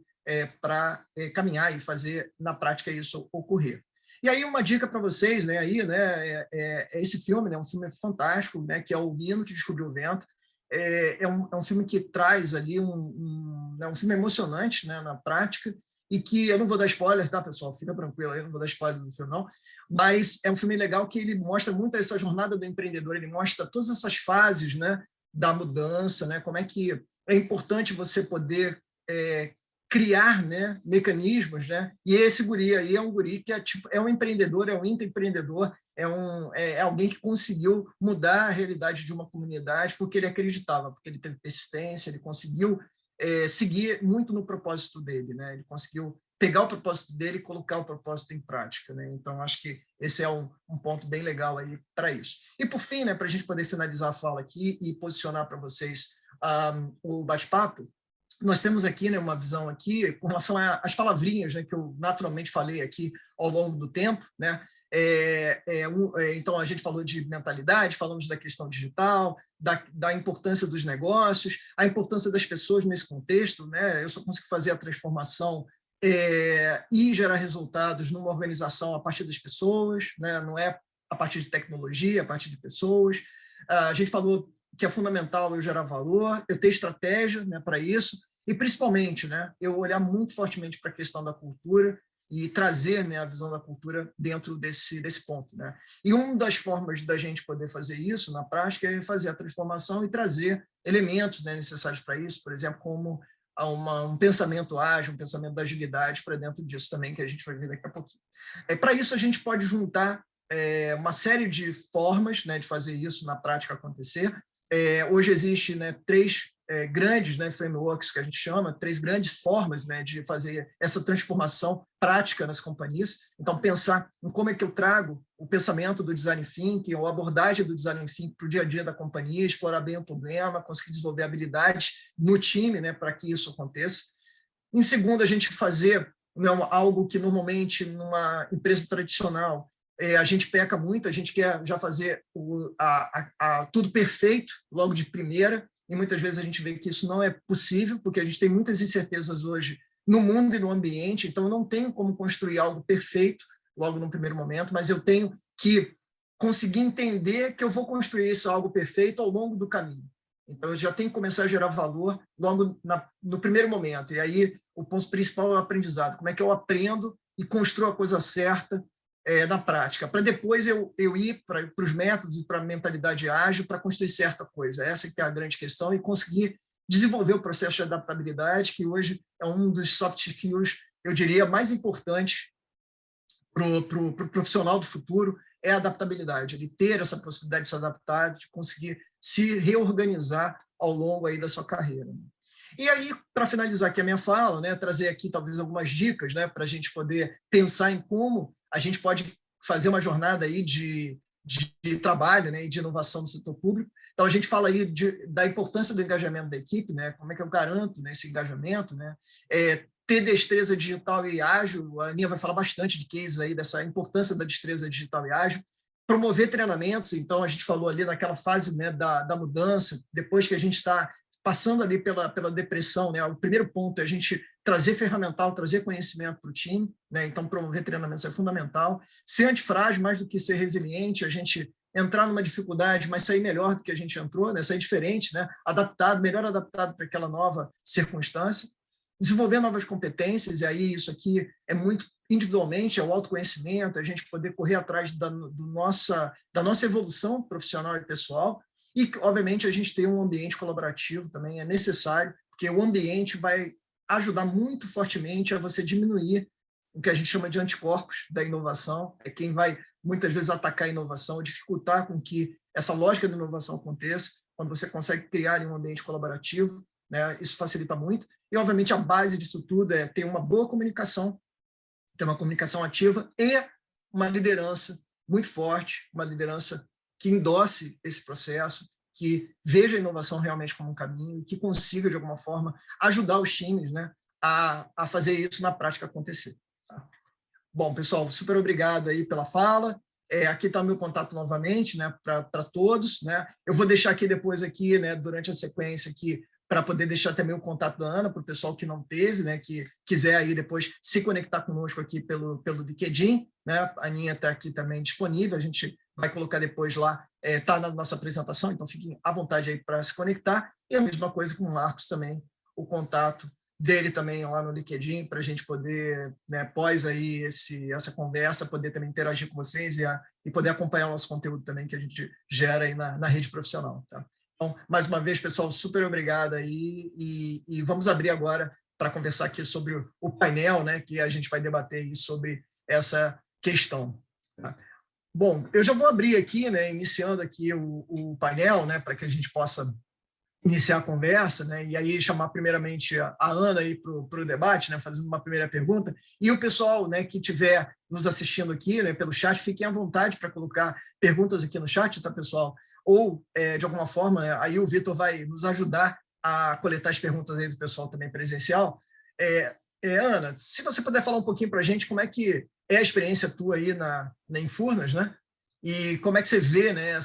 para caminhar e fazer na prática isso ocorrer. E aí uma dica para vocês, né, aí, né, é esse filme, né, um filme fantástico, né, que é O Menino que Descobriu o Vento. É um filme que traz ali um filme emocionante, né, na prática, e que eu não vou dar spoiler, tá, pessoal? Fica tranquilo, eu não vou dar spoiler do filme, não. Mas é um filme legal que ele mostra muito essa jornada do empreendedor, ele mostra todas essas fases, né, da mudança, né, como é que é importante você poder criar, né, mecanismos, né? E esse guri aí é um guri que é um empreendedor, é um intraempreendedor, é alguém que conseguiu mudar a realidade de uma comunidade porque ele acreditava, porque ele teve persistência, ele conseguiu seguir muito no propósito dele, né? Ele conseguiu pegar o propósito dele e colocar o propósito em prática, né? Então, acho que esse é um ponto bem legal aí para isso. E, por fim, né, para a gente poder finalizar a fala aqui e posicionar para vocês o bate-papo, nós temos aqui, né, uma visão aqui com relação às palavrinhas, né, que eu naturalmente falei aqui ao longo do tempo, né? Então, a gente falou de mentalidade, falamos da questão digital, da importância dos negócios, a importância das pessoas nesse contexto, né? Eu só consigo fazer a transformação e gerar resultados numa organização a partir das pessoas, né? Não é a partir de tecnologia, a partir de pessoas. A gente falou que é fundamental eu gerar valor, eu ter estratégia, né, para isso, e principalmente, né, eu olhar muito fortemente para a questão da cultura e trazer, né, a visão da cultura dentro desse ponto, né? E uma das formas da gente poder fazer isso na prática é fazer a transformação e trazer elementos, né, necessários para isso, por exemplo, como um pensamento ágil, um pensamento da agilidade para dentro disso também, que a gente vai ver daqui a pouquinho. Para isso, a gente pode juntar uma série de formas, né, de fazer isso na prática acontecer. Hoje existe, né, 3 grandes, né, frameworks que a gente chama, 3 grandes formas, né, de fazer essa transformação prática nas companhias. Então, pensar em como é que eu trago o pensamento do design thinking, ou a abordagem do design thinking para o dia a dia da companhia, explorar bem o problema, conseguir desenvolver habilidades no time, né, para que isso aconteça. Em segundo, a gente fazer, né, algo que normalmente numa empresa tradicional a gente peca muito, a gente quer já fazer tudo perfeito logo de primeira, e muitas vezes a gente vê que isso não é possível, porque a gente tem muitas incertezas hoje no mundo e no ambiente, então eu não tenho como construir algo perfeito logo no primeiro momento, mas eu tenho que conseguir entender que eu vou construir isso algo perfeito ao longo do caminho. Então eu já tenho que começar a gerar valor logo no primeiro momento, e aí o ponto principal é o aprendizado, como é que eu aprendo e construo a coisa certa na prática, para depois eu ir para os métodos e para a mentalidade ágil para construir certa coisa. Essa que é a grande questão, e conseguir desenvolver o processo de adaptabilidade, que hoje é um dos soft skills, eu diria, mais importantes para o profissional do futuro, é a adaptabilidade, ele ter essa possibilidade de se adaptar, de conseguir se reorganizar ao longo aí da sua carreira. E aí, para finalizar aqui a minha fala, né, trazer aqui talvez algumas dicas, né, para a gente poder pensar em como a gente pode fazer uma jornada aí de trabalho, né, e de inovação no setor público. Então, a gente fala aí da importância do engajamento da equipe, né, como é que eu garanto, né, esse engajamento, né, ter destreza digital e ágil. A Aninha vai falar bastante de cases aí dessa importância da destreza digital e ágil. Promover treinamentos, então a gente falou ali naquela fase, né, da mudança, depois que a gente está passando ali pela depressão, né? O primeiro ponto é a gente trazer ferramental, trazer conhecimento para o time, né? Então promover treinamentos é fundamental. Ser antifrágil, mais do que ser resiliente, a gente entrar numa dificuldade, mas sair melhor do que a gente entrou, né? Sair diferente, né? Adaptado, melhor adaptado para aquela nova circunstância. Desenvolver novas competências, e aí isso aqui é muito individualmente, é o autoconhecimento, a gente poder correr atrás da nossa evolução profissional e pessoal. E, obviamente, a gente tem um ambiente colaborativo também, é necessário, porque o ambiente vai ajudar muito fortemente a você diminuir o que a gente chama de anticorpos da inovação, é quem vai, muitas vezes, atacar a inovação, dificultar com que essa lógica da inovação aconteça, quando você consegue criar um ambiente colaborativo, né, isso facilita muito. E, obviamente, a base disso tudo é ter uma boa comunicação, ter uma comunicação ativa e uma liderança muito forte, uma liderança que endosse esse processo, que veja a inovação realmente como um caminho e que consiga, de alguma forma, ajudar os times, né, a fazer isso na prática acontecer. Tá? Bom, pessoal, super obrigado aí pela fala. Aqui está o meu contato novamente, né, para todos, né? Eu vou deixar aqui depois, aqui, né, durante a sequência, aqui, para poder deixar também o contato da Ana para o pessoal que não teve, né, que quiser aí depois se conectar conosco aqui pelo LinkedIn, né? A Aninha está aqui também disponível, a gente vai colocar depois lá, está na nossa apresentação, então fiquem à vontade aí para se conectar. E a mesma coisa com o Marcos também, o contato dele também lá no LinkedIn, para a gente poder, né, após aí essa conversa, poder também interagir com vocês e poder acompanhar o nosso conteúdo também que a gente gera aí na rede profissional, tá? Então, mais uma vez, pessoal, super obrigado aí e vamos abrir agora para conversar aqui sobre o painel, né, que a gente vai debater aí sobre essa questão. Tá? Bom, eu já vou abrir aqui, né, iniciando aqui o painel, né, para que a gente possa iniciar a conversa, né, e aí chamar primeiramente a Ana aí para o debate, né, fazendo uma primeira pergunta, e o pessoal, né, que estiver nos assistindo aqui, né, pelo chat, fiquem à vontade para colocar perguntas aqui no chat, tá, pessoal? Ou, de alguma forma, aí o Vitor vai nos ajudar a coletar as perguntas aí do pessoal também presencial. Ana, se você puder falar um pouquinho para a gente como é que é a experiência tua aí na Infurnas, né? E como é que você vê, né,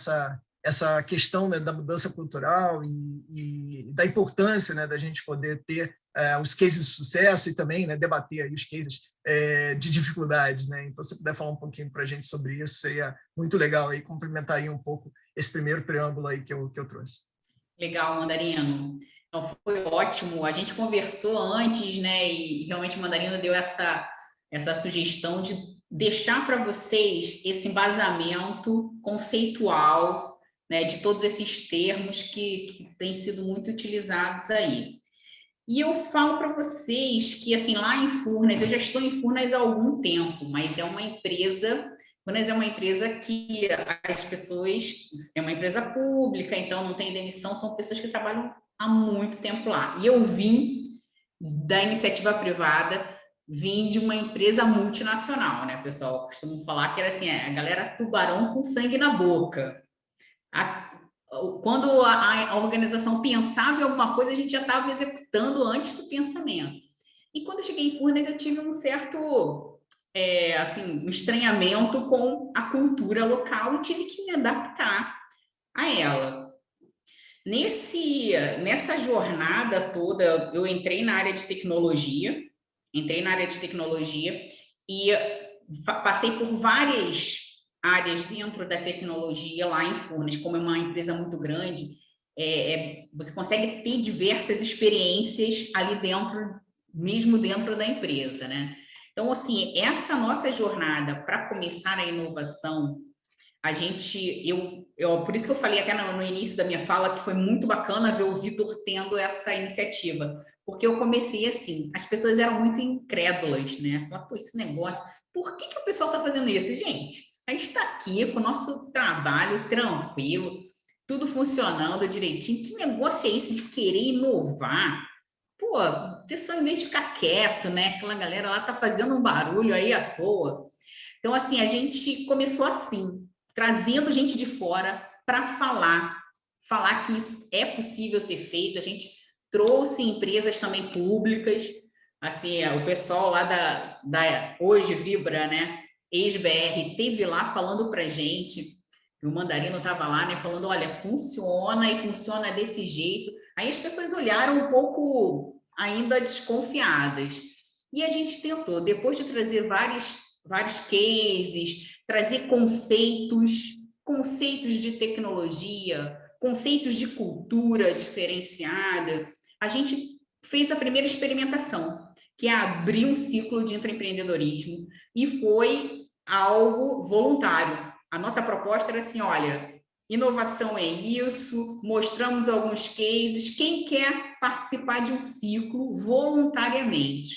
essa questão, né, da mudança cultural e da importância, né, da gente poder ter os cases de sucesso e também, né, debater aí os cases de dificuldades, né? Então, se puder falar um pouquinho para a gente sobre isso, seria muito legal aí, complementar aí um pouco esse primeiro preâmbulo aí que eu trouxe. Legal, Mandarino. Então, foi ótimo. A gente conversou antes, né? E realmente o Mandarino deu essa sugestão de deixar para vocês esse embasamento conceitual, né, de todos esses termos que têm sido muito utilizados aí. E eu falo para vocês que, assim, lá em Furnas, eu já estou em Furnas há algum tempo, mas é uma empresa... Furnas é uma empresa que as pessoas... É uma empresa pública, então não tem demissão, são pessoas que trabalham há muito tempo lá. E eu vim da iniciativa privada, vim de uma empresa multinacional, né, pessoal? Eu costumo falar que era assim, a galera tubarão com sangue na boca. Quando a organização pensava em alguma coisa, a gente já estava executando antes do pensamento. E quando eu cheguei em Furnas, eu tive um certo... assim, um estranhamento com a cultura local e tive que me adaptar a ela. Nessa jornada toda, eu entrei na área de tecnologia, e passei por várias áreas dentro da tecnologia lá em Furnas. Como é uma empresa muito grande, você consegue ter diversas experiências ali dentro, mesmo dentro da empresa, né? Então, assim, essa nossa jornada para começar a inovação, por isso que eu falei até no início da minha fala que foi muito bacana ver o Vitor tendo essa iniciativa, porque eu comecei assim, as pessoas eram muito incrédulas, né? Pô, esse negócio, por que o pessoal está fazendo isso? Gente, a gente está aqui com o nosso trabalho tranquilo, tudo funcionando direitinho, que negócio é esse de querer inovar? Pô, pessoal, em vez de ficar quieto, né? Aquela galera lá tá fazendo um barulho aí à toa. Então, assim, a gente começou assim, trazendo gente de fora para falar que isso é possível ser feito. A gente trouxe empresas também públicas, assim, o pessoal lá da Hoje Vibra, né? Ex-BR, teve lá falando para gente, o Mandarino estava lá, né? Falando, olha, funciona e funciona desse jeito. Aí as pessoas olharam um pouco ainda desconfiadas. E a gente tentou, depois de trazer vários cases, trazer conceitos de tecnologia, conceitos de cultura diferenciada, a gente fez a primeira experimentação, que é abrir um ciclo de intraempreendedorismo, e foi algo voluntário. A nossa proposta era assim, olha, inovação é isso, mostramos alguns cases, quem quer participar de um ciclo voluntariamente?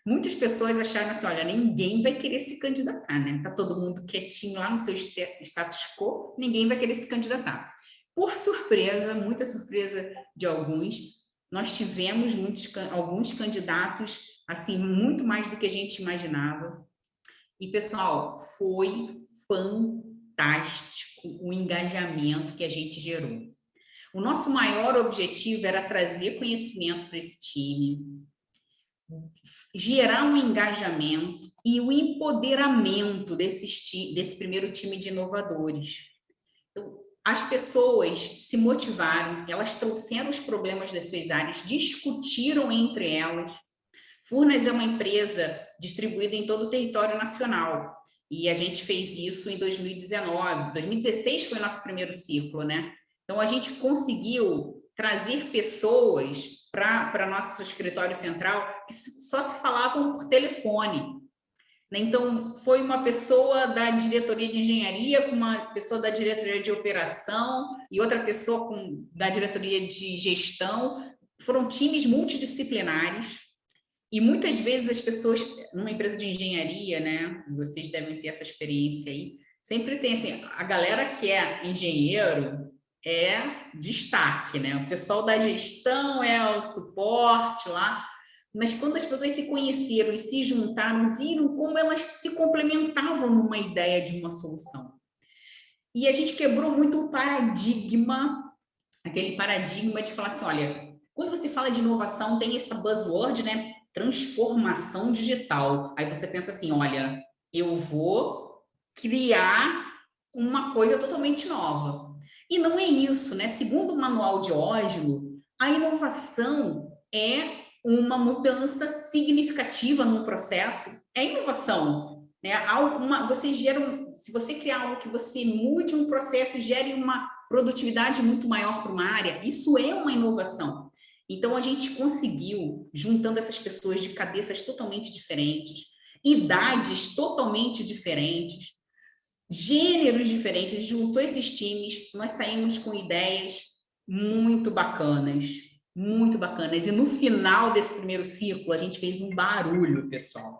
Muitas pessoas acharam assim, olha, ninguém vai querer se candidatar, né? Tá todo mundo quietinho lá no seu status quo, ninguém vai querer se candidatar. Por surpresa, muita surpresa de alguns, nós tivemos alguns candidatos, assim, muito mais do que a gente imaginava. E, pessoal, foi fantástico o engajamento que a gente gerou. O nosso maior objetivo era trazer conhecimento para esse time, gerar um engajamento e o empoderamento desse primeiro time de inovadores. Então, as pessoas se motivaram, elas trouxeram os problemas das suas áreas, discutiram entre elas. Furnas é uma empresa distribuída em todo o território nacional, e a gente fez isso em 2019. 2016 foi o nosso primeiro ciclo, né? Então, a gente conseguiu trazer pessoas para nosso escritório central que só se falavam por telefone. Então, foi uma pessoa da diretoria de engenharia com uma pessoa da diretoria de operação e outra pessoa da diretoria de gestão. Foram times multidisciplinares. E muitas vezes as pessoas, numa empresa de engenharia, né, vocês devem ter essa experiência aí, sempre tem assim, a galera que é engenheiro é destaque, né? O pessoal da gestão é o suporte lá, mas quando as pessoas se conheceram e se juntaram, viram como elas se complementavam numa ideia de uma solução. E a gente quebrou muito o paradigma, aquele paradigma de falar assim, olha, quando você fala de inovação, tem essa buzzword, né? Transformação digital. Aí você pensa assim, olha, eu vou criar uma coisa totalmente nova. E não é isso, né? Segundo o manual de Oslo, a inovação é uma mudança significativa num processo. É inovação, né? Se você criar algo que você mude um processo e gere uma produtividade muito maior para uma área, isso é uma inovação. Então, a gente conseguiu, juntando essas pessoas de cabeças totalmente diferentes, idades totalmente diferentes, gêneros diferentes, juntou esses times, nós saímos com ideias muito bacanas, muito bacanas. E no final desse primeiro ciclo, a gente fez um barulho, pessoal.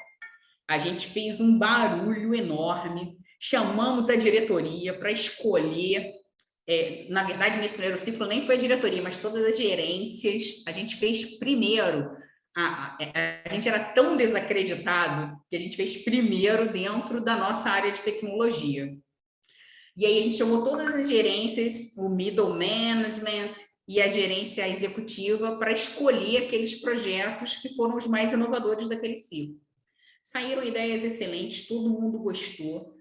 A gente fez um barulho enorme, chamamos a diretoria para escolher. Na verdade, nesse primeiro ciclo nem foi a diretoria, mas todas as gerências. A gente fez primeiro, a gente era tão desacreditado que a gente fez primeiro dentro da nossa área de tecnologia. E aí a gente chamou todas as gerências, o middle management e a gerência executiva para escolher aqueles projetos que foram os mais inovadores daquele ciclo. Saíram ideias excelentes, todo mundo gostou.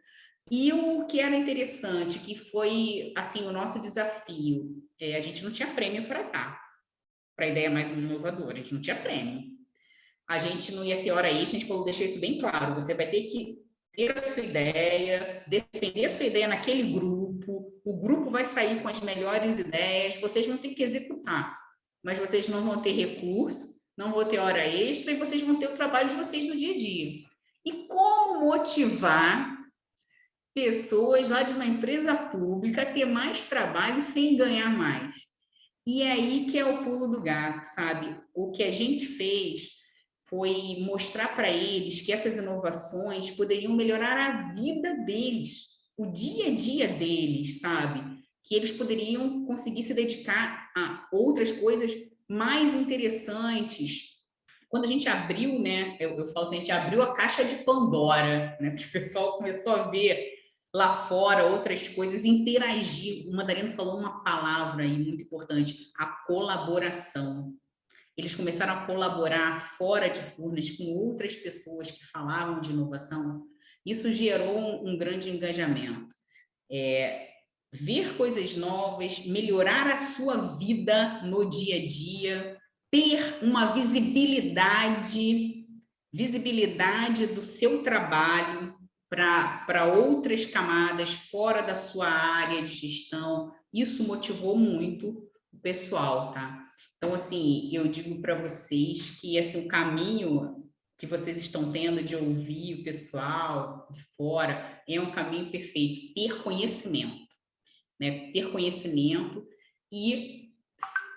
E o que era interessante, que foi assim o nosso desafio, a gente não tinha prêmio para dar, para a ideia mais inovadora, a gente não tinha prêmio. A gente não ia ter hora extra, a gente falou, deixou isso bem claro, você vai ter que ter a sua ideia, defender a sua ideia naquele grupo, o grupo vai sair com as melhores ideias, vocês vão ter que executar, mas vocês não vão ter recurso, não vão ter hora extra e vocês vão ter o trabalho de vocês no dia a dia. E como motivar pessoas lá de uma empresa pública a ter mais trabalho sem ganhar mais? E é aí que é o pulo do gato, sabe? O que a gente fez foi mostrar para eles que essas inovações poderiam melhorar a vida deles, o dia a dia deles, sabe? Que eles poderiam conseguir se dedicar a outras coisas mais interessantes. Quando a gente abriu, né? Eu falo assim, a gente abriu a caixa de Pandora, né? Porque o pessoal começou a ver lá fora outras coisas, interagir. O Mandarino falou uma palavra aí muito importante, a colaboração. Eles começaram a colaborar fora de Furnas com outras pessoas que falavam de inovação. Isso gerou um grande engajamento. Ver coisas novas, melhorar a sua vida no dia a dia, ter uma visibilidade do seu trabalho para outras camadas fora da sua área de gestão. Isso motivou muito o pessoal, tá? Então, assim, eu digo para vocês que assim, o caminho que vocês estão tendo de ouvir o pessoal de fora é um caminho perfeito. Ter conhecimento, né? Ter conhecimento e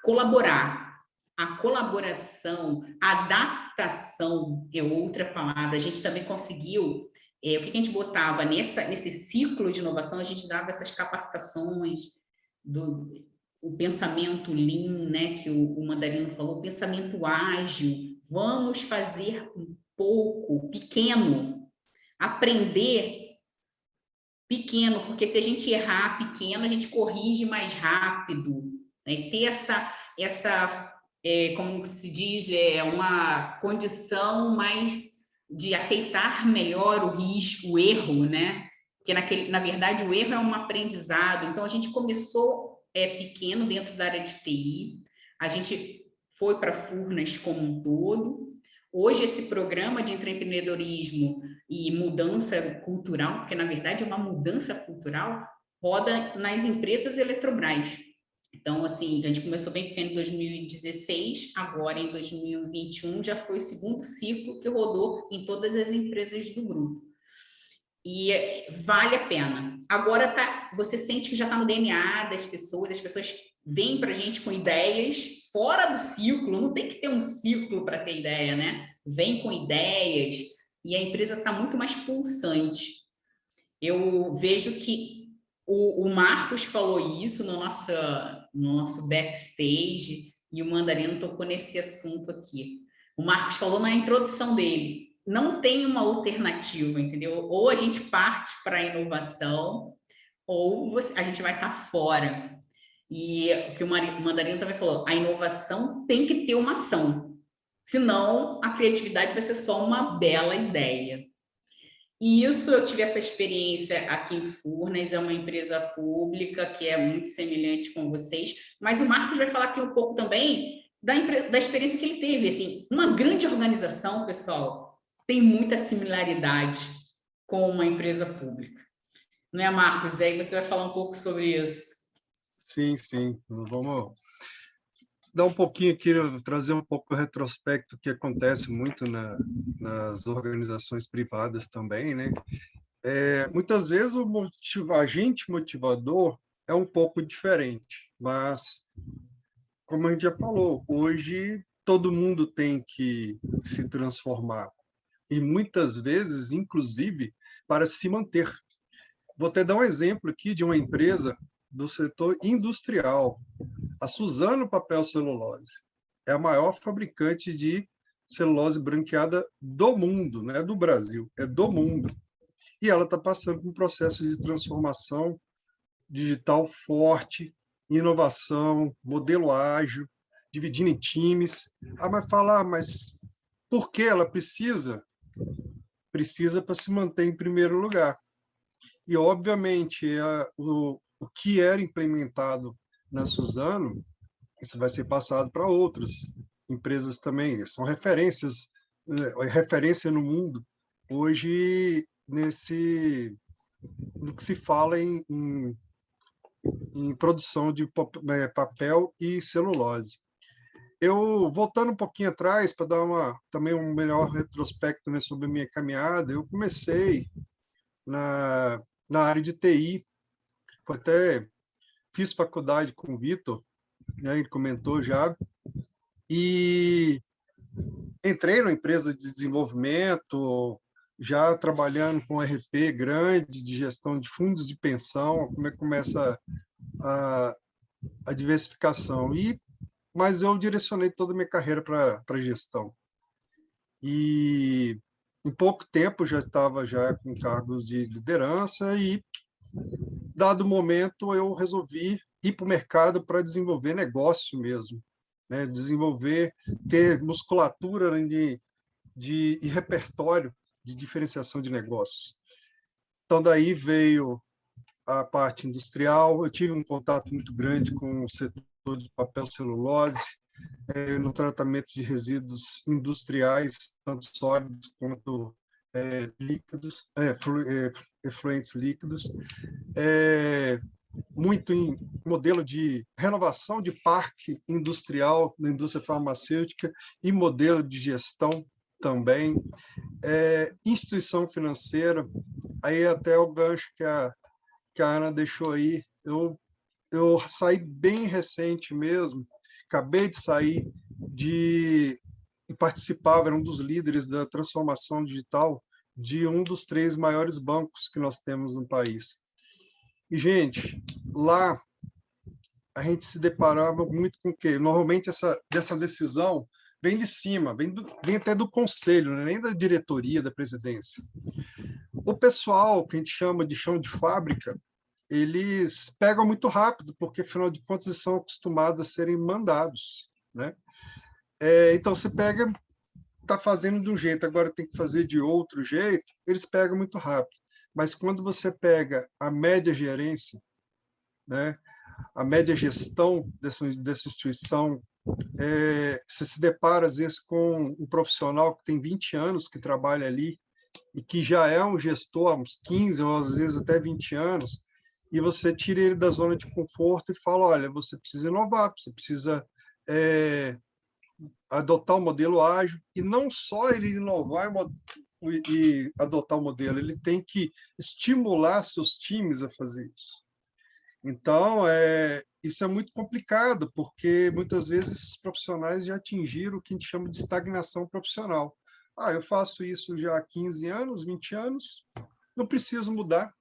colaborar. A colaboração, a adaptação é outra palavra. A gente também conseguiu... o que a gente botava nesse ciclo de inovação, a gente dava essas capacitações o pensamento lean, né, que o Mandarino falou, o pensamento ágil, vamos fazer um pouco, pequeno, aprender pequeno, porque se a gente errar pequeno, a gente corrige mais rápido, né, ter essa como se diz, uma condição mais de aceitar melhor o risco, o erro, né? porque na verdade o erro é um aprendizado. Então a gente começou pequeno dentro da área de TI, a gente foi para Furnas como um todo. Hoje esse programa de empreendedorismo e mudança cultural, porque na verdade é uma mudança cultural, roda nas empresas Eletrobras. Então, assim, a gente começou bem pequeno em 2016, agora em 2021 já foi o segundo ciclo que rodou em todas as empresas do grupo. E vale a pena. Agora você sente que já está no DNA das pessoas, as pessoas vêm para a gente com ideias fora do ciclo, não tem que ter um ciclo para ter ideia, né? Vem com ideias e a empresa está muito mais pulsante. Eu vejo que o Marcos falou isso no nosso backstage e o Mandarino tocou nesse assunto aqui. O Marcos falou na introdução dele, não tem uma alternativa, entendeu? Ou a gente parte para a inovação, ou a gente vai estar fora. E o que o Mandarino também falou, a inovação tem que ter uma ação, senão a criatividade vai ser só uma bela ideia. E isso, eu tive essa experiência aqui em Furnas, é uma empresa pública que é muito semelhante com vocês, mas o Marcos vai falar aqui um pouco também da experiência que ele teve. Assim, uma grande organização, pessoal, tem muita similaridade com uma empresa pública. Não é, Marcos? Aí você vai falar um pouco sobre isso. Sim, sim. Vamos dar um pouquinho aqui, trazer um pouco o retrospecto que acontece muito nas organizações privadas também, né? Muitas vezes o agente motivador é um pouco diferente, mas, como a gente já falou, hoje todo mundo tem que se transformar, e muitas vezes, inclusive, para se manter. Vou até dar um exemplo aqui de uma empresa do setor industrial, a Suzano Papel Celulose. É a maior fabricante de celulose branqueada do mundo, não é do Brasil, é do mundo. E ela está passando por um processo de transformação digital forte, inovação, modelo ágil, dividindo em times. Mas por que ela precisa? Precisa para se manter em primeiro lugar. E, obviamente, o que era implementado na Suzano, isso vai ser passado para outras empresas também. São referências, referência no mundo hoje no que se fala em produção de papel e celulose. Eu, voltando um pouquinho atrás, para dar também um melhor retrospecto, né, sobre a minha caminhada, eu comecei na área de TI, fiz faculdade com o Vitor, né, ele comentou já, e entrei numa empresa de desenvolvimento, já trabalhando com RP grande, de gestão de fundos de pensão, como é que começa a diversificação. Mas eu direcionei toda a minha carreira para gestão. E em pouco tempo já estava com cargos de liderança e, dado o momento, eu resolvi ir para o mercado para desenvolver negócio mesmo, né? Ter musculatura e repertório de diferenciação de negócios. Então, daí veio a parte industrial. Eu tive um contato muito grande com o setor de papel celulose, no tratamento de resíduos industriais, tanto sólidos quanto líquidos, efluentes líquidos, muito em modelo de renovação de parque industrial na indústria farmacêutica e modelo de gestão também, instituição financeira, aí até o gancho que a Ana deixou aí, eu saí bem recente mesmo, acabei de sair e participava, era um dos líderes da transformação digital de um dos 3 maiores bancos que nós temos no país. E, gente, lá a gente se deparava muito com o quê? Normalmente dessa decisão vem de cima, vem até do conselho, né? Nem da diretoria, da presidência. O pessoal, que a gente chama de chão de fábrica, eles pegam muito rápido, porque, afinal de contas, eles são acostumados a serem mandados, né? Então, você está fazendo de um jeito, agora tem que fazer de outro jeito, eles pegam muito rápido. mas quando você pega a média gerência, né, a média gestão dessa instituição, você se depara, às vezes, com um profissional que tem 20 anos que trabalha ali e que já é um gestor há uns 15 ou às vezes até 20 anos, e você tira ele da zona de conforto e fala, olha, você precisa inovar, você precisa adotar o modelo ágil, e não só ele inovar e adotar o modelo, ele tem que estimular seus times a fazer isso. Então, isso é muito complicado, porque muitas vezes esses profissionais já atingiram o que a gente chama de estagnação profissional. Eu faço isso já há 15 anos, 20 anos, não preciso mudar,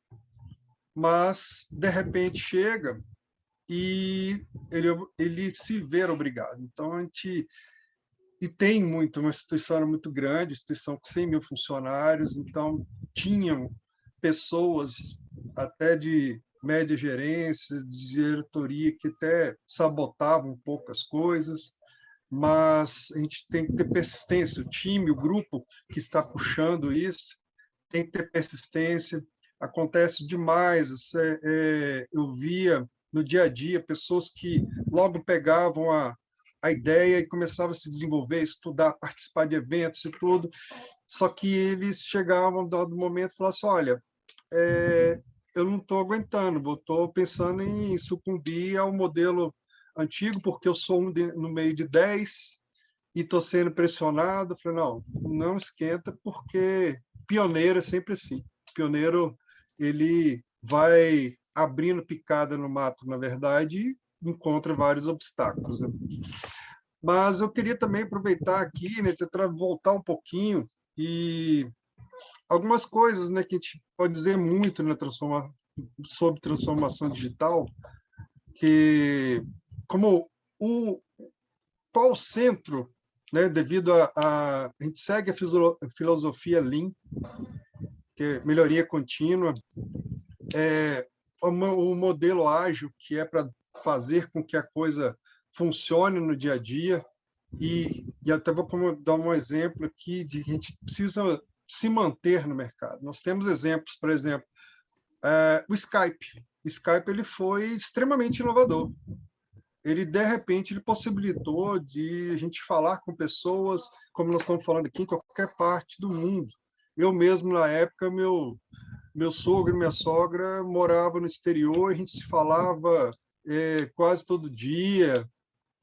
mas, de repente, chega e ele se vê obrigado. Então, a gente... E tem uma instituição muito grande, instituição com 100 mil funcionários, então tinham pessoas até de média gerência, de diretoria, que até sabotavam um pouco as coisas, mas a gente tem que ter persistência, o time, o grupo que está puxando isso, tem que ter persistência. Acontece demais, eu via no dia a dia pessoas que logo pegavam a ideia e começavam a se desenvolver, estudar, participar de eventos e tudo, só que eles chegavam no dado momento e falavam assim, olha, eu não estou aguentando, estou pensando em sucumbir ao modelo antigo, porque eu sou no meio de 10 e estou sendo pressionado. Eu falei, não esquenta, porque pioneiro é sempre assim. Pioneiro, ele vai abrindo picada no mato, na verdade, e encontra vários obstáculos, né? Mas eu queria também aproveitar aqui, né, tentar voltar um pouquinho e algumas coisas, né, que a gente pode dizer muito sobre transformação digital, que como qual o centro, né, devido a gente segue a filosofia Lean, que é melhoria contínua, o modelo ágil, que é para fazer com que a coisa funcione no dia a dia, e até vou dar um exemplo aqui de que a gente precisa se manter no mercado. Nós temos exemplos, por exemplo, o Skype. O Skype ele foi extremamente inovador. Ele, de repente, ele possibilitou de a gente falar com pessoas, como nós estamos falando aqui, em qualquer parte do mundo. Eu mesmo, na época, meu sogro e minha sogra moravam no exterior, a gente se falava quase todo dia,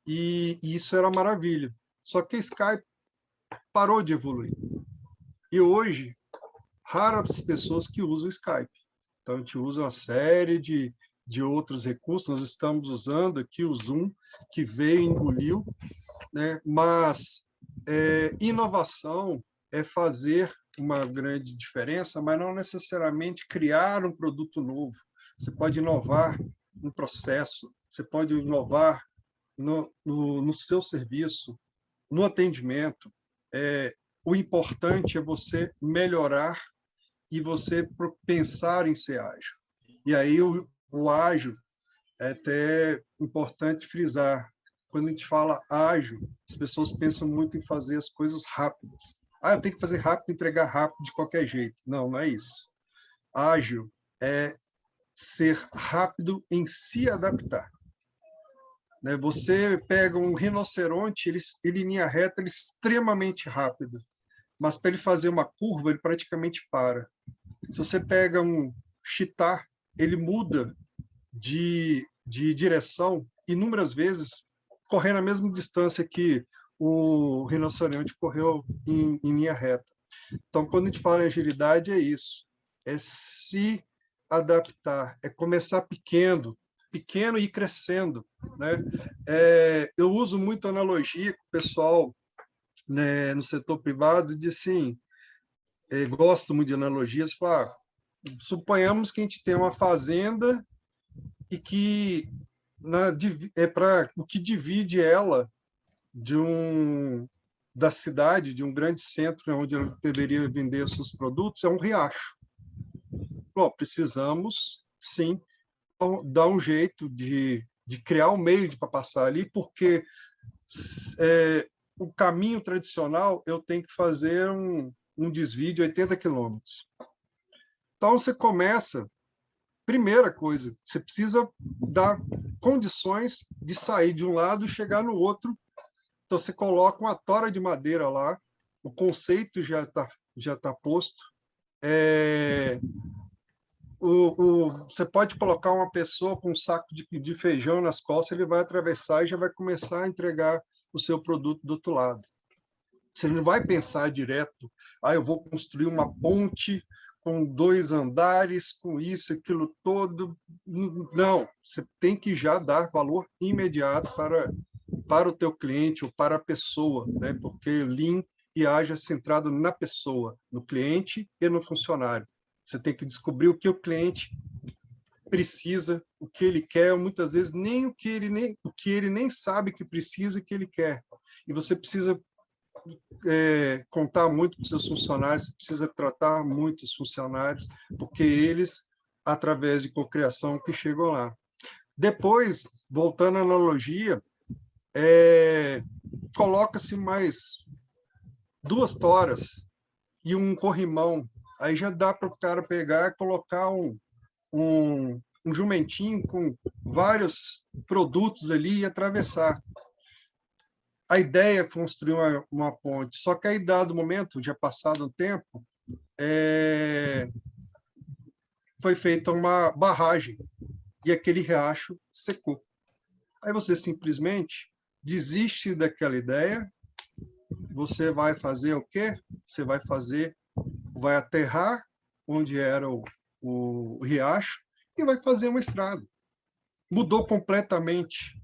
e isso era maravilha. Só que a Skype parou de evoluir. E hoje, raras pessoas que usam o Skype. Então, a gente usa uma série de outros recursos. Nós estamos usando aqui o Zoom, que veio e engoliu, né? Mas inovação é fazer uma grande diferença, mas não necessariamente criar um produto novo. Você pode inovar no processo, você pode inovar no seu serviço, no atendimento. O importante é você melhorar e você pensar em ser ágil. E aí o ágil é até importante frisar. Quando a gente fala ágil, as pessoas pensam muito em fazer as coisas rápidas. Eu tenho que fazer rápido, entregar rápido de qualquer jeito. Não, não é isso. Ágil é ser rápido em se adaptar. Você pega um rinoceronte, ele em linha reta, ele é extremamente rápido, mas para ele fazer uma curva, ele praticamente para. Se você pega um cheetah, ele muda de direção inúmeras vezes, correndo a mesma distância que o rinoceronte correu em linha reta. Então, quando a gente fala em agilidade, é isso. É se adaptar, é começar pequeno e ir crescendo, né? Eu uso muito analogia com o pessoal, né, no setor privado, de assim, gosto muito de analogias, suponhamos que a gente tem uma fazenda e que o que divide ela da cidade, de um grande centro onde ela deveria vender os seus produtos, é um riacho. Precisamos, sim, dar um jeito de criar um meio para passar ali, porque o caminho tradicional eu tenho que fazer um desvio de 80 quilômetros. Então, você começa, primeira coisa, você precisa dar condições de sair de um lado e chegar no outro. Então, você coloca uma tora de madeira lá, o conceito já tá posto. Você pode colocar uma pessoa com um saco de feijão nas costas, ele vai atravessar e já vai começar a entregar o seu produto do outro lado. Você não vai pensar direto, eu vou construir uma ponte com 2 andares, com isso, aquilo todo. Não, você tem que já dar valor imediato para o teu cliente ou para a pessoa, né? Porque Lean e Ágil é centrado na pessoa, no cliente e no funcionário. Você tem que descobrir o que o cliente precisa, o que ele quer, muitas vezes nem o que ele nem sabe que precisa e que ele quer. E você precisa contar muito com seus funcionários, você precisa tratar muito os funcionários, porque eles, através de cocriação, que chegam lá. Depois, voltando à analogia, coloca-se mais 2 toras e um corrimão. Aí já dá para o cara pegar e colocar um jumentinho com vários produtos ali e atravessar. A ideia é construir uma ponte, só que aí, dado momento, já passado um tempo, foi feita uma barragem e aquele riacho secou. Aí você simplesmente desiste daquela ideia, você vai fazer o quê? Você vai aterrar onde era o riacho e vai fazer uma estrada. Mudou completamente.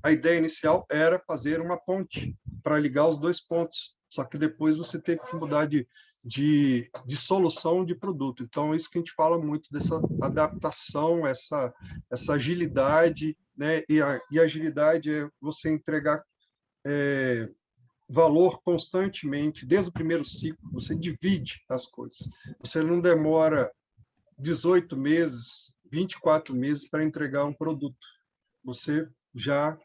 A ideia inicial era fazer uma ponte para ligar os 2 pontos, só que depois você teve que mudar de solução de produto. Então, é isso que a gente fala muito, dessa adaptação, essa agilidade, né? E a agilidade é você entregar valor constantemente, desde o primeiro ciclo, você divide as coisas. Você não demora 18 meses, 24 meses para entregar um produto. Você já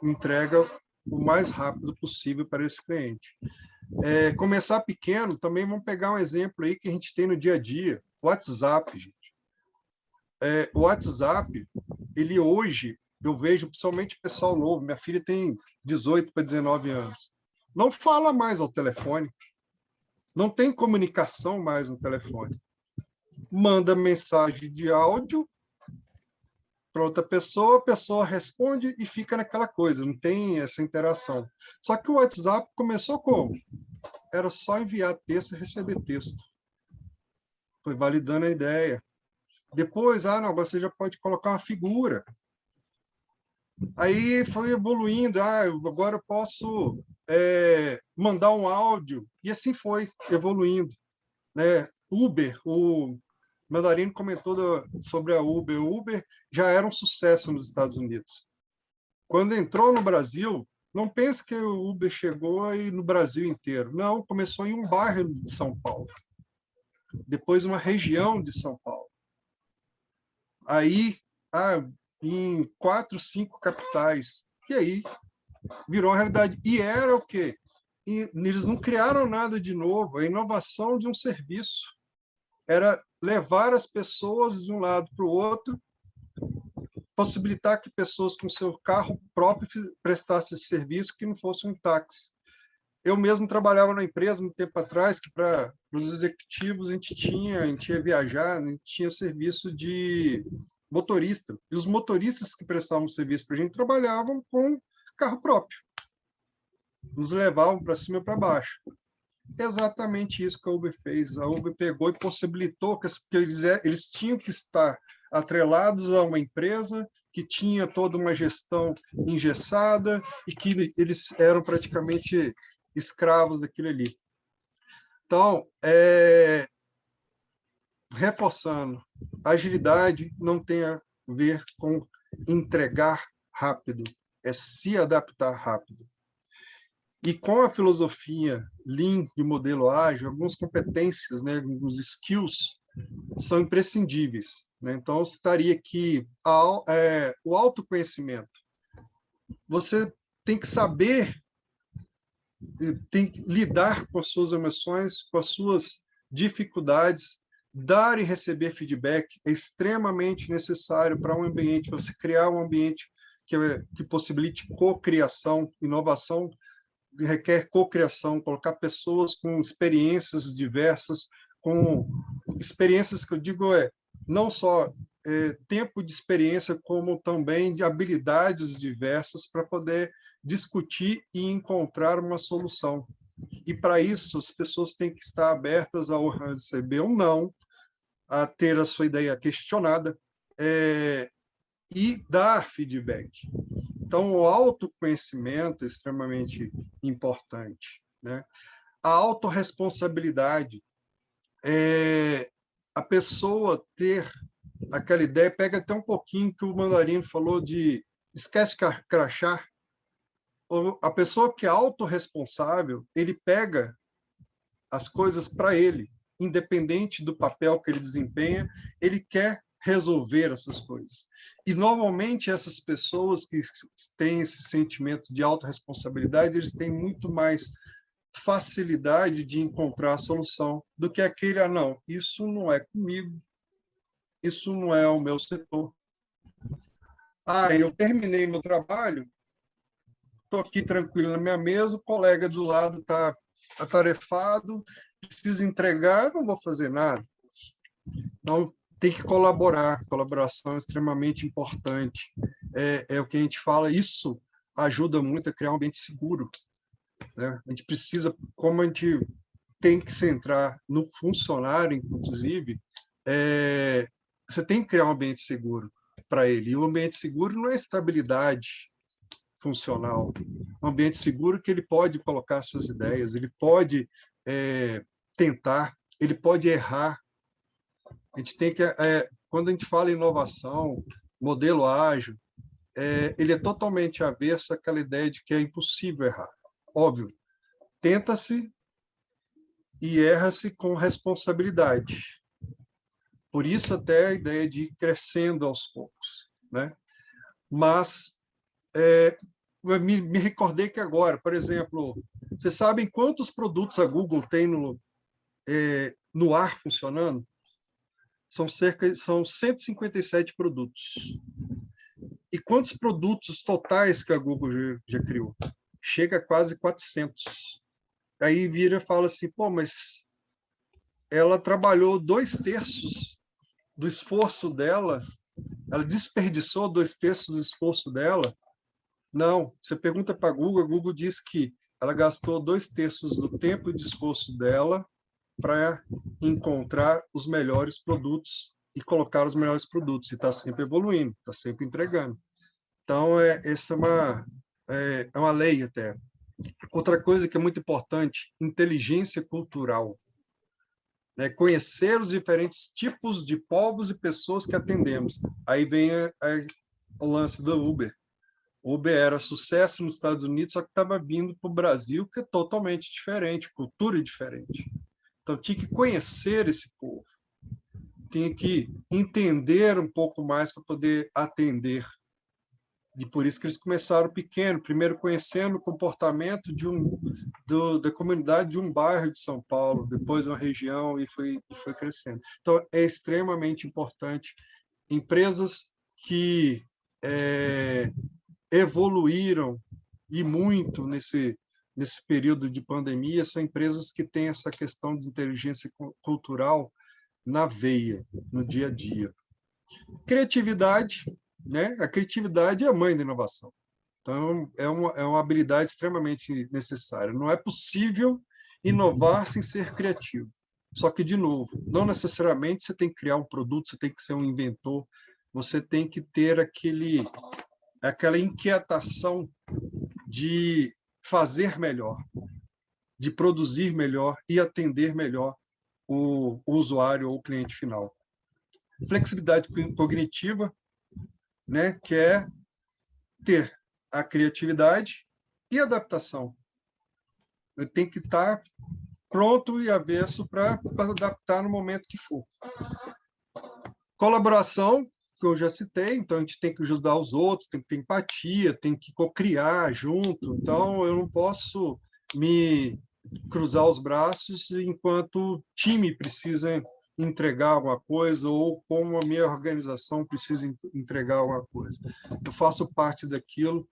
entrega o mais rápido possível para esse cliente. Começar pequeno, também vamos pegar um exemplo aí que a gente tem no dia a dia, o WhatsApp, gente. O WhatsApp, ele hoje, eu vejo principalmente o pessoal novo, minha filha tem 18 para 19 anos, não fala mais ao telefone, não tem comunicação mais no telefone. Manda mensagem de áudio para outra pessoa, a pessoa responde e fica naquela coisa, não tem essa interação. Só que o WhatsApp começou como? Era só enviar texto e receber texto. Foi validando a ideia. Depois, não, você já pode colocar uma figura. Aí foi evoluindo, agora eu posso mandar um áudio, e assim foi evoluindo. Né? Uber, o Mandarino comentou sobre a Uber. O Uber já era um sucesso nos Estados Unidos. Quando entrou no Brasil, não pense que o Uber chegou aí no Brasil inteiro. Não, começou em um bairro de São Paulo. Depois uma região de São Paulo. Aí, em 4, 5 capitais. E aí, virou uma realidade. E era o quê? E eles não criaram nada de novo. A inovação de um serviço era levar as pessoas de um lado para o outro, possibilitar que pessoas com seu carro próprio prestassem esse serviço, que não fosse um táxi. Eu mesmo trabalhava na empresa um tempo atrás, que para os executivos a gente ia viajar, a gente tinha serviço de motorista. E os motoristas que prestavam serviço para a gente trabalhavam com carro próprio. Nos levavam para cima e para baixo. Exatamente isso que a Uber fez. A Uber pegou e possibilitou que eles tinham que estar atrelados a uma empresa que tinha toda uma gestão engessada e que eles eram praticamente escravos daquilo ali. Então, reforçando, agilidade não tem a ver com entregar rápido, é se adaptar rápido. E com a filosofia Lean e o modelo ágil, algumas competências, né, alguns skills, são imprescindíveis. Né? Então, eu citaria aqui o autoconhecimento. Você tem que saber, tem que lidar com as suas emoções, com as suas dificuldades, Dar e receber feedback é extremamente necessário para um ambiente, para você criar um ambiente que possibilite cocriação. Inovação requer cocriação, colocar pessoas com experiências diversas, com experiências que eu digo não só tempo de experiência, como também de habilidades diversas para poder discutir e encontrar uma solução. E, para isso, as pessoas têm que estar abertas a receber um não, a ter a sua ideia questionada e dar feedback. Então, o autoconhecimento é extremamente importante, né? A autorresponsabilidade, a pessoa ter aquela ideia, pega até um pouquinho que o Mandarino falou de esquece crachá. A pessoa que é autorresponsável, ele pega as coisas para ele, independente do papel que ele desempenha, ele quer resolver essas coisas. E, normalmente, essas pessoas que têm esse sentimento de autorresponsabilidade, eles têm muito mais facilidade de encontrar a solução do que aquele, não, isso não é comigo, isso não é o meu setor. Eu terminei meu trabalho, estou aqui tranquilo na minha mesa, o colega do lado está atarefado, precisa entregar, não vou fazer nada. Então, tem que colaborar, colaboração é extremamente importante. É o que a gente fala, isso ajuda muito a criar um ambiente seguro, né? A gente precisa, como a gente tem que centrar no funcionário, inclusive, você tem que criar um ambiente seguro para ele. E o ambiente seguro não é estabilidade funcional. Um ambiente seguro que ele pode colocar suas ideias, ele pode tentar, ele pode errar. A gente tem que, quando a gente fala em inovação, modelo ágil, ele é totalmente avesso àquela ideia de que é impossível errar. Óbvio, tenta-se e erra-se com responsabilidade. Por isso até a ideia de ir crescendo aos poucos, né? Mas eu me recordei que agora, por exemplo, vocês sabem quantos produtos a Google tem no ar funcionando? São 157 produtos. E quantos produtos totais que a Google já criou? Chega a quase 400. Aí vira e fala assim, mas ela trabalhou 2/3 do esforço dela, ela desperdiçou 2/3 do esforço dela. Não, você pergunta para a Google diz que ela gastou 2/3 do tempo e do esforço dela para encontrar os melhores produtos e colocar os melhores produtos. E está sempre evoluindo, está sempre entregando. Então, essa é uma lei até. Outra coisa que é muito importante, inteligência cultural. Conhecer os diferentes tipos de povos e pessoas que atendemos. Aí vem o lance do Uber. O Uber era sucesso nos Estados Unidos, só que estava vindo para o Brasil, que é totalmente diferente, cultura diferente. Então, tinha que conhecer esse povo, tinha que entender um pouco mais para poder atender. E por isso que eles começaram pequeno, primeiro conhecendo o comportamento da comunidade de um bairro de São Paulo, depois uma região, e foi crescendo. Então, é extremamente importante. Empresas que evoluíram e muito nesse período de pandemia são empresas que têm essa questão de inteligência cultural na veia, no dia a dia. Criatividade, né? A criatividade é a mãe da inovação. Então, é uma habilidade extremamente necessária. Não é possível inovar sem ser criativo. Só que, de novo, não necessariamente você tem que criar um produto, você tem que ser um inventor, você tem que ter aquela inquietação de fazer melhor, de produzir melhor e atender melhor o usuário ou o cliente final. Flexibilidade cognitiva, né, que é ter a criatividade e adaptação. Eu tenho que estar pronto e avesso para adaptar no momento que for. Colaboração, que eu já citei, então a gente tem que ajudar os outros, tem que ter empatia, tem que co-criar junto. Então, eu não posso me cruzar os braços enquanto o time precisa entregar alguma coisa ou como a minha organização precisa entregar alguma coisa. Eu faço parte daquilo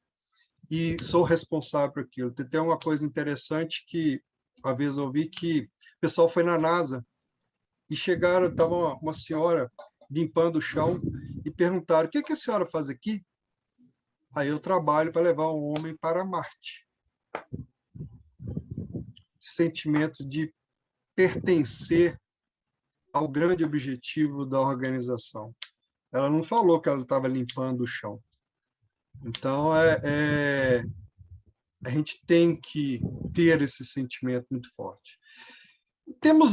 e sou responsável por aquilo. Tem até uma coisa interessante que, uma vez eu vi que o pessoal foi na NASA e chegaram, estava uma senhora limpando o chão e perguntaram: o que a senhora faz aqui? Aí eu trabalho para levar um homem para Marte. Sentimento de pertencer ao grande objetivo da organização. Ela não falou que ela estava limpando o chão. Então, a gente tem que ter esse sentimento muito forte. Temos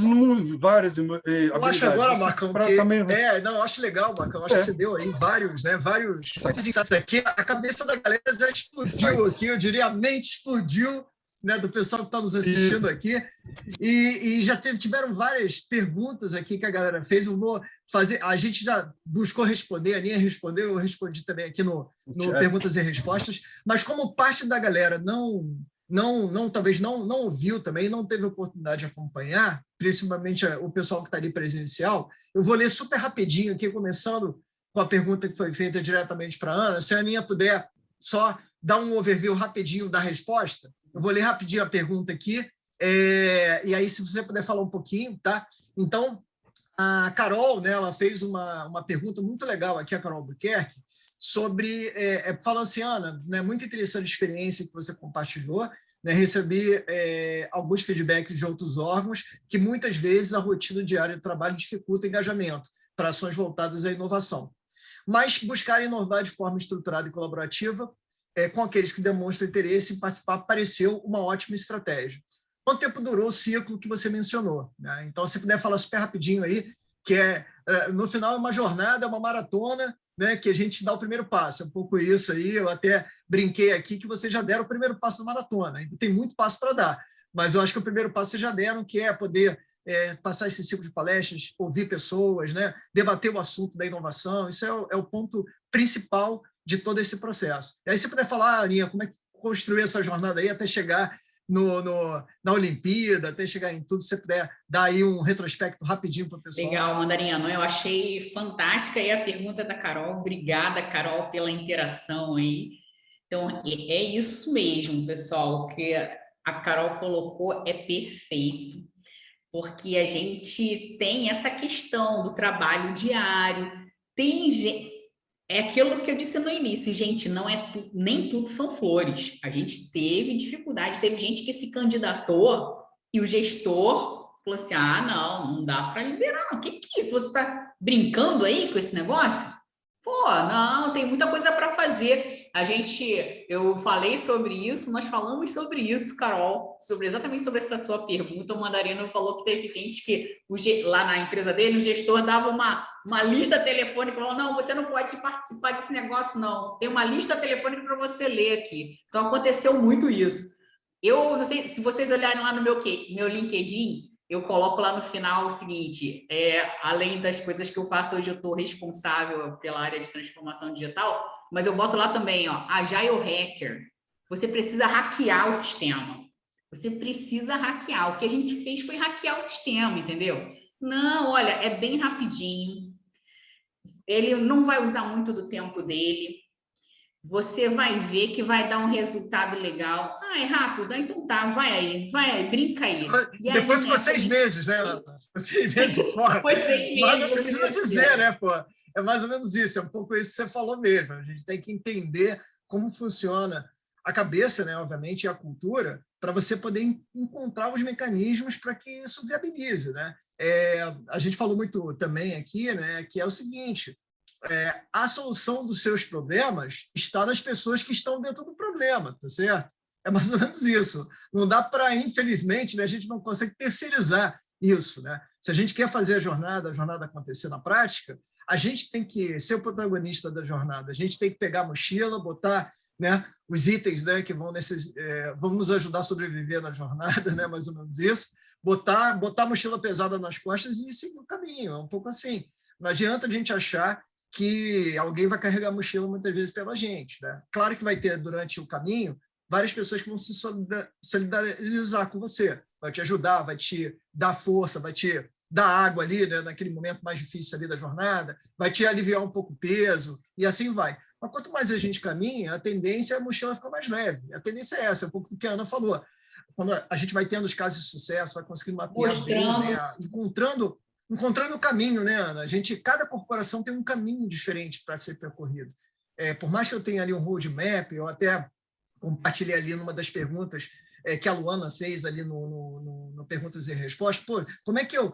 várias eu acho agora, Marcão, que... também... não, eu acho legal, Marcão. Eu acho que você deu aí vários insights aqui. A cabeça da galera já explodiu aqui, eu diria, a mente explodiu, né, do pessoal que está nos assistindo aqui. E já tiveram várias perguntas aqui que a galera fez. Eu vou fazer... A gente já buscou responder, a Aninha respondeu, eu respondi também aqui no Perguntas e Respostas. Mas como parte da galera talvez não ouviu também, não teve oportunidade de acompanhar, principalmente o pessoal que está ali presencial, eu vou ler super rapidinho aqui, começando com a pergunta que foi feita diretamente para a Ana. Se a Aninha puder só dar um overview rapidinho da resposta, eu vou ler rapidinho a pergunta aqui, e aí se você puder falar um pouquinho, tá? Então, a Carol, né, ela fez uma pergunta muito legal aqui, a Carol Albuquerque, sobre, falando assim, Ana, né, muito interessante a experiência que você compartilhou, né, recebi alguns feedbacks de outros órgãos que muitas vezes a rotina diária de trabalho dificulta o engajamento para ações voltadas à inovação. Mas buscar inovar de forma estruturada e colaborativa com aqueles que demonstram interesse em participar pareceu uma ótima estratégia. Quanto tempo durou o ciclo que você mencionou, né? Então, se puder falar super rapidinho aí, que no final é uma jornada, é uma maratona, né, que a gente dá o primeiro passo, é um pouco isso aí. Eu até brinquei aqui que vocês já deram o primeiro passo da maratona, ainda tem muito passo para dar, mas eu acho que o primeiro passo vocês já deram, que é poder passar esse ciclo de palestras, ouvir pessoas, né, debater o assunto da inovação. Isso é o ponto principal de todo esse processo. E aí, se puder falar, Aninha, como é que construiu essa jornada aí até chegar na Olimpíada, até chegar em tudo, se você puder dar aí um retrospecto rapidinho para o pessoal. Legal, Mandarino, eu achei fantástica aí a pergunta da Carol. Obrigada, Carol, pela interação aí. Então, é isso mesmo, pessoal, o que a Carol colocou é perfeito, porque a gente tem essa questão do trabalho diário, tem gente... É aquilo que eu disse no início, gente, não nem tudo são flores. A gente teve dificuldade, teve gente que se candidatou e o gestor falou assim: não dá para liberar, não. Que é isso? Você está brincando aí com esse negócio? Pô, não, tem muita coisa para fazer. Eu falei sobre isso, nós falamos sobre isso, Carol, exatamente sobre essa sua pergunta. O Mandarino falou que teve gente que, lá na empresa dele, o gestor dava uma lista telefônica, falou: não, você não pode participar desse negócio, não. Tem uma lista telefônica para você ler aqui. Então, aconteceu muito isso. Eu não sei, se vocês olharem lá no meu LinkedIn, eu coloco lá no final o seguinte: além das coisas que eu faço hoje, eu estou responsável pela área de transformação digital, mas eu boto lá também, Agile Hacker. Você precisa hackear o sistema. Você precisa hackear. O que a gente fez foi hackear o sistema, entendeu? Não, olha, é bem rapidinho. Ele não vai usar muito do tempo dele. Você vai ver que vai dar um resultado legal. É rápido? Então tá, vai aí, brinca aí. E depois ficou 6 meses, né? 6 meses fora. Foi 6 meses. Mas não precisa dizer, né, pô? É mais ou menos isso, é um pouco isso que você falou mesmo. A gente tem que entender como funciona a cabeça, né, obviamente, e a cultura, para você poder encontrar os mecanismos para que isso viabilize, né? A gente falou muito também aqui, né, que é o seguinte: a solução dos seus problemas está nas pessoas que estão dentro do problema, tá certo? É mais ou menos isso. Não dá para, infelizmente, né, a gente não consegue terceirizar isso, né? Se a gente quer fazer a jornada acontecer na prática, a gente tem que ser o protagonista da jornada. A gente tem que pegar a mochila, botar, né, os itens, né, que vão nos ajudar a sobreviver na jornada, né, mais ou menos isso. Botar a mochila pesada nas costas e seguir o caminho. É um pouco assim. Não adianta a gente achar que alguém vai carregar a mochila muitas vezes pela gente, né? Claro que vai ter, durante o caminho, várias pessoas que vão se solidarizar com você, vai te ajudar, vai te dar força, vai te dar água ali, né, naquele momento mais difícil ali da jornada, vai te aliviar um pouco o peso, e assim vai. Mas quanto mais a gente caminha, a tendência é a mochila ficar mais leve. A tendência é essa, um pouco do que a Ana falou. Quando a gente vai tendo os casos de sucesso, vai conseguindo mapear bem, né, encontrando o caminho, né, Ana? Cada corporação tem um caminho diferente para ser percorrido. Por mais que eu tenha ali um roadmap, eu até compartilhei ali numa das perguntas que a Luana fez ali no Perguntas e Respostas. Pô, como é que eu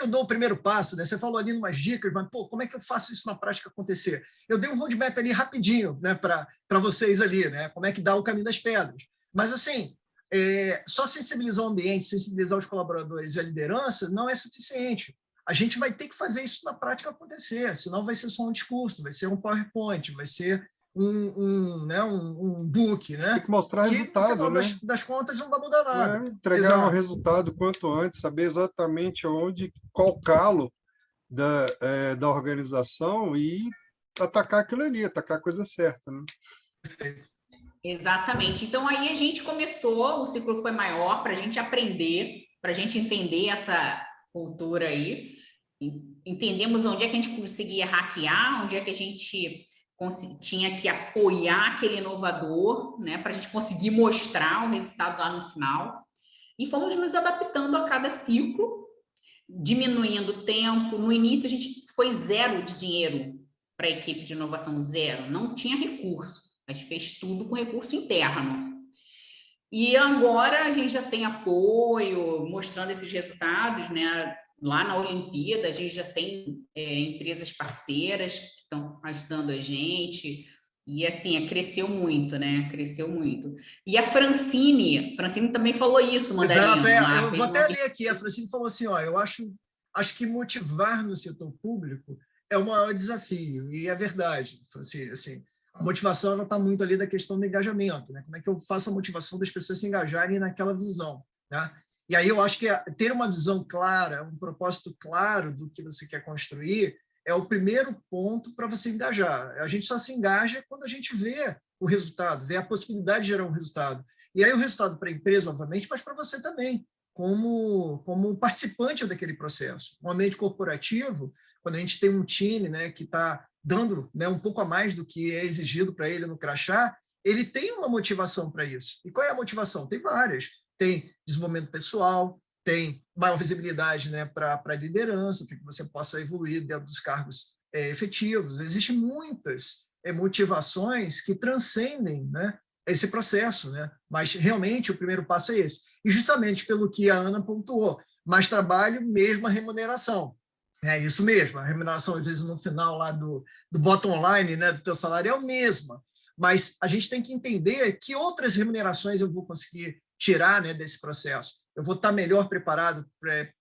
dou o primeiro passo? Né? Você falou ali umas dicas, mas pô, como é que eu faço isso na prática acontecer? Eu dei um roadmap ali rapidinho, né, para vocês ali, né? Como é que dá o caminho das pedras. Mas, assim, só sensibilizar o ambiente, sensibilizar os colaboradores e a liderança não é suficiente. A gente vai ter que fazer isso na prática acontecer, senão vai ser só um discurso, vai ser um PowerPoint, vai ser um book, né? Tem que mostrar resultado, no final né? das contas não vai mudar nada. Entregar o resultado quanto antes, saber exatamente qual calo da organização e atacar aquilo ali, atacar a coisa certa, né? Perfeito. Exatamente. Então, aí a gente começou, o ciclo foi maior para a gente aprender, para a gente entender essa cultura aí. Entendemos onde é que a gente conseguia hackear, onde é que a gente tinha que apoiar aquele inovador, né, para a gente conseguir mostrar o resultado lá no final. E fomos nos adaptando a cada ciclo, diminuindo o tempo. No início, a gente foi zero de dinheiro para a equipe de inovação, zero. Não tinha recurso. A gente fez tudo com recurso interno. E agora a gente já tem apoio, mostrando esses resultados, né? Lá na Olimpíada, a gente já tem empresas parceiras que estão ajudando a gente. E, assim, cresceu muito, né? Cresceu muito. E a Francine também falou isso, Mandarino. Exato, eu vou até ler aqui. A Francine falou assim, eu acho que motivar no setor público é o maior desafio. E é verdade, Francine, assim, a motivação está muito ali da questão do engajamento, né? Como é que eu faço a motivação das pessoas se engajarem naquela visão, né? E aí eu acho que ter uma visão clara, um propósito claro do que você quer construir é o primeiro ponto para você engajar. A gente só se engaja quando a gente vê o resultado, vê a possibilidade de gerar um resultado. E aí o resultado para a empresa, obviamente, mas para você também, como participante daquele processo. Um ambiente corporativo, quando a gente tem um time, né, que está dando, né, um pouco a mais do que é exigido para ele no crachá, ele tem uma motivação para isso. E qual é a motivação? Tem várias. Tem desenvolvimento pessoal, tem maior visibilidade, né, para a liderança, para que você possa evoluir dentro dos cargos efetivos. Existem muitas motivações que transcendem, né, esse processo, né? Mas realmente o primeiro passo é esse. E justamente pelo que a Ana pontuou, mais trabalho, mesma remuneração. É isso mesmo, a remuneração, às vezes, no final lá do bottom line, né, do teu salário é a mesma. Mas a gente tem que entender que outras remunerações eu vou conseguir tirar, né, desse processo. Eu vou estar melhor preparado para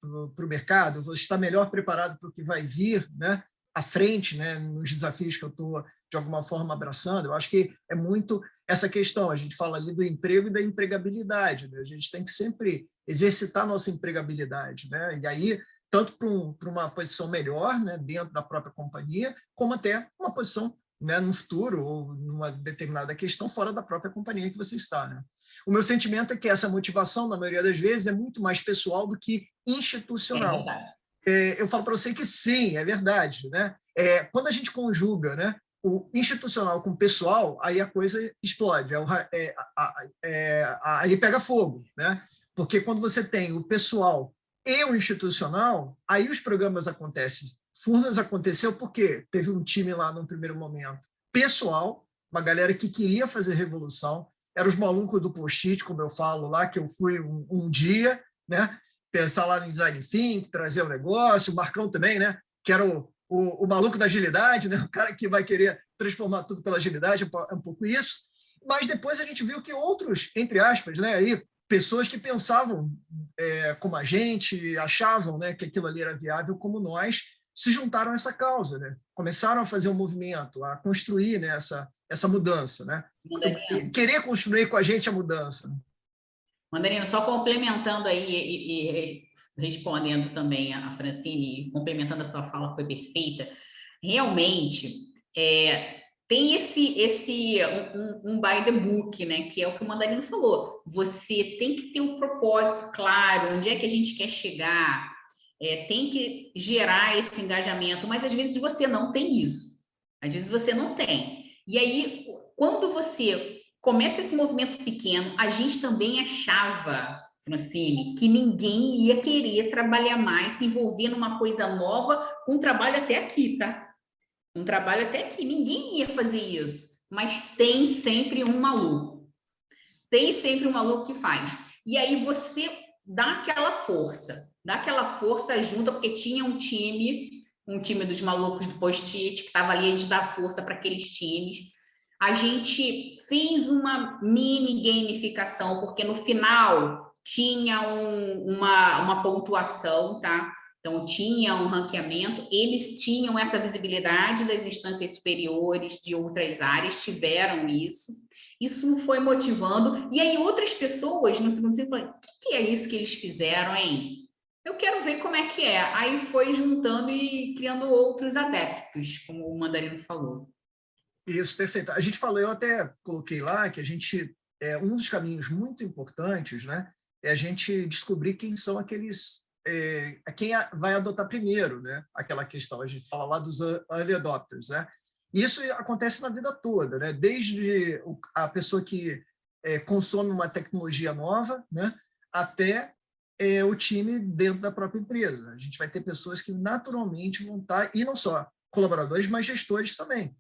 o mercado, eu vou estar melhor preparado para o que vai vir, né, à frente, né, nos desafios que eu estou, de alguma forma, abraçando. Eu acho que é muito essa questão. A gente fala ali do emprego e da empregabilidade, né? A gente tem que sempre exercitar a nossa empregabilidade, né? E aí, tanto para uma posição melhor, né, dentro da própria companhia, como até uma posição, né, no futuro ou numa determinada questão fora da própria companhia que você está, né? O meu sentimento é que essa motivação, na maioria das vezes, é muito mais pessoal do que institucional. Eu falo para você que sim, é verdade, né? Quando a gente conjuga, né, o institucional com o pessoal, aí a coisa explode, aí pega fogo, né? Porque quando você tem o pessoal e o institucional, aí os programas acontecem. Furnas aconteceu porque teve um time lá no primeiro momento pessoal, uma galera que queria fazer revolução, eram os malucos do post-it, como eu falo lá, que eu fui um dia, né, pensar lá no design thinking, trazer o negócio, o Marcão também, né, que era o maluco da agilidade, né, o cara que vai querer transformar tudo pela agilidade, é um pouco isso. Mas depois a gente viu que outros, entre aspas, né, aí, pessoas que pensavam como a gente, achavam, né, que aquilo ali era viável como nós, se juntaram a essa causa, né? Começaram a fazer um movimento, a construir, né, essa mudança, né? Querer construir com a gente a mudança. Mandarino, só complementando aí e respondendo também a Francine, complementando a sua fala, foi perfeita. Realmente, tem um by the book, né? Que é o que o Mandarino falou. Você tem que ter um propósito claro, onde é que a gente quer chegar. tem que gerar esse engajamento, mas às vezes você não tem isso. Às vezes você não tem. E aí, quando você começa esse movimento pequeno, a gente também achava, Francine, que ninguém ia querer trabalhar mais, se envolver numa coisa nova, com um trabalho até aqui, tá? Um trabalho até aqui. Ninguém ia fazer isso. Mas tem sempre um maluco. Tem sempre um maluco que faz. E aí você dá aquela força junta, porque tinha um time dos malucos do Post-it, que estava ali, a gente dá força para aqueles times. A gente fez uma mini gamificação, porque no final tinha uma pontuação, tá? Então, tinha um ranqueamento, eles tinham essa visibilidade das instâncias superiores de outras áreas, tiveram isso. Isso foi motivando. E aí, outras pessoas no segundo ciclo falaram, o que é isso que eles fizeram, hein? Eu quero ver como é que é. Aí foi juntando e criando outros adeptos, como o Mandarino falou. Isso, perfeito. A gente falou, eu até coloquei lá que a gente, um dos caminhos muito importantes, né, é a gente descobrir quem são aqueles, quem vai adotar primeiro, né, aquela questão, a gente fala lá dos early adopters, né? Isso acontece na vida toda, né? Desde a pessoa que consome uma tecnologia nova, né, até o time dentro da própria empresa. A gente vai ter pessoas que naturalmente vão estar, e não só colaboradores, mas gestores também.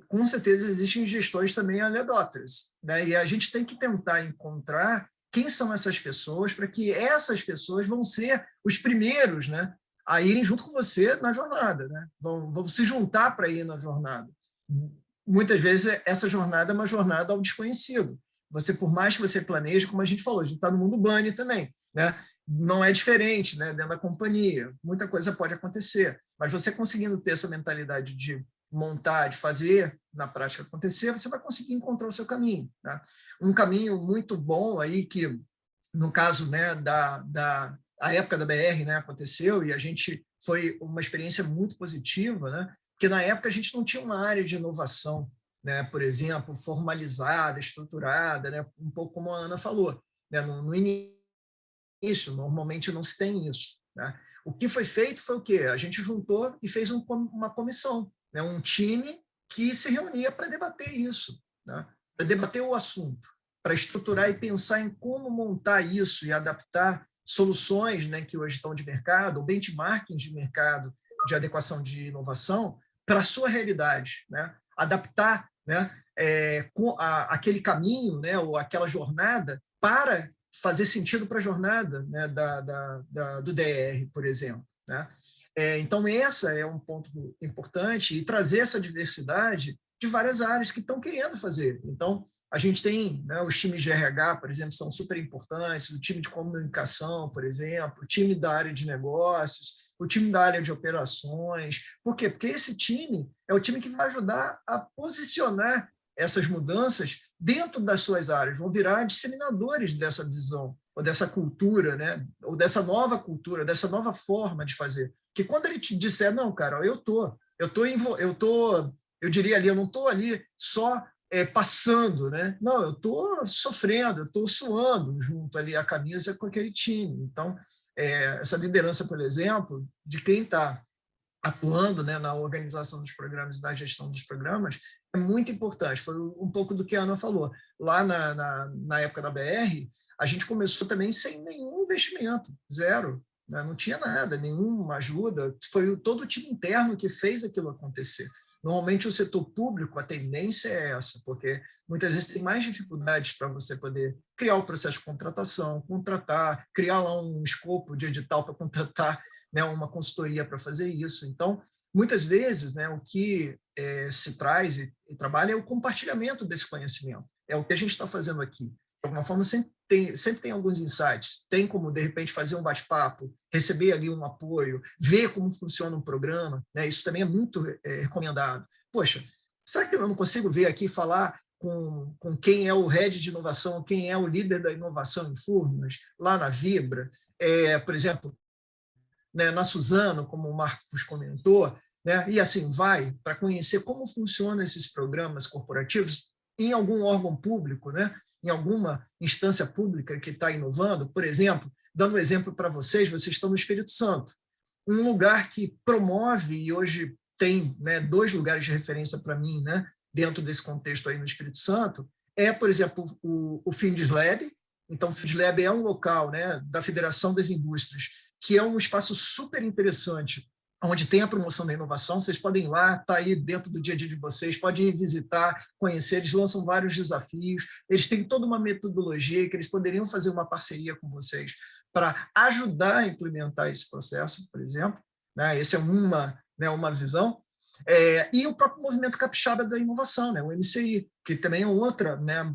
Com certeza existem gestores também early adopters, né? E a gente tem que tentar encontrar quem são essas pessoas para que essas pessoas vão ser os primeiros, né, a irem junto com você na jornada, né? Vão se juntar para ir na jornada. Muitas vezes essa jornada é uma jornada ao desconhecido. Você, por mais que você planeje, como a gente falou, a gente está no mundo bunny também, né? Não é diferente, né, dentro da companhia. Muita coisa pode acontecer, mas você conseguindo ter essa mentalidade de montar, de fazer na prática acontecer, você vai conseguir encontrar o seu caminho, né? Um caminho muito bom aí que, no caso, né, a época da BR, né, aconteceu, e a gente foi uma experiência muito positiva, né? Porque na época a gente não tinha uma área de inovação, né, por exemplo, formalizada, estruturada, né, um pouco como a Ana falou, né, no início, normalmente não se tem isso, né? O que foi feito foi o quê? A gente juntou e fez uma comissão, né, um time que se reunia para debater isso, né, para debater o assunto, para estruturar e pensar em como montar isso e adaptar soluções, né, que hoje estão de mercado, ou benchmarking de mercado de adequação de inovação, para a sua realidade, né? Adaptar, né, aquele caminho, né, ou aquela jornada para fazer sentido para a jornada, né, do DR, por exemplo, né? Então, esse é um ponto importante, e trazer essa diversidade de várias áreas que estão querendo fazer. Então, a gente tem, né, os times de RH, por exemplo, são super importantes, o time de comunicação, por exemplo, o time da área de negócios, o time da área de operações. Por quê? Porque esse time é o time que vai ajudar a posicionar essas mudanças dentro das suas áreas, vão virar disseminadores dessa visão, ou dessa cultura, né, ou dessa nova cultura, dessa nova forma de fazer. Que quando ele te disser, não, cara, eu diria ali, eu não estou ali só passando, né? Não, eu estou sofrendo, eu estou suando junto ali a camisa com aquele time. Então, essa liderança, por exemplo, de quem está atuando, né, na organização dos programas e na gestão dos programas, é muito importante. Foi um pouco do que a Ana falou. Lá na época da BR, a gente começou também sem nenhum investimento, zero, né? Não tinha nada, nenhuma ajuda. Foi todo o time interno que fez aquilo acontecer. Normalmente, o setor público, a tendência é essa, porque muitas vezes tem mais dificuldades para você poder criar o processo de contratação, contratar, criar lá um escopo de edital para contratar, né, uma consultoria para fazer isso. Então, muitas vezes, né, o que se traz e trabalha é o compartilhamento desse conhecimento. É o que a gente está fazendo aqui. De alguma forma, sempre tem alguns insights. Tem como, de repente, fazer um bate-papo, receber ali um apoio, ver como funciona um programa, né? Isso também é muito recomendado. Poxa, será que eu não consigo ver aqui, falar com quem é o head de inovação, quem é o líder da inovação em Furnas, lá na Vibra? Por exemplo, né, na Suzano, como o Marcos comentou, né, e assim vai, para conhecer como funcionam esses programas corporativos em algum órgão público, né, em alguma instância pública que está inovando. Por exemplo, dando um exemplo para vocês estão no Espírito Santo. um lugar que promove, e hoje tem, né, 2 lugares de referência para mim, né, dentro desse contexto aí no Espírito Santo, por exemplo, o FindesLab. Então, o FindesLab é um local, né, da Federação das Indústrias, que é um espaço super interessante, onde tem a promoção da inovação. Vocês podem ir lá, está aí dentro do dia a dia de vocês, podem ir visitar, conhecer. Eles lançam vários desafios, eles têm toda uma metodologia que eles poderiam fazer uma parceria com vocês para ajudar a implementar esse processo, por exemplo. Né? Essa é uma visão. E o próprio movimento capixaba da inovação, né? O MCI, que também é outra, né,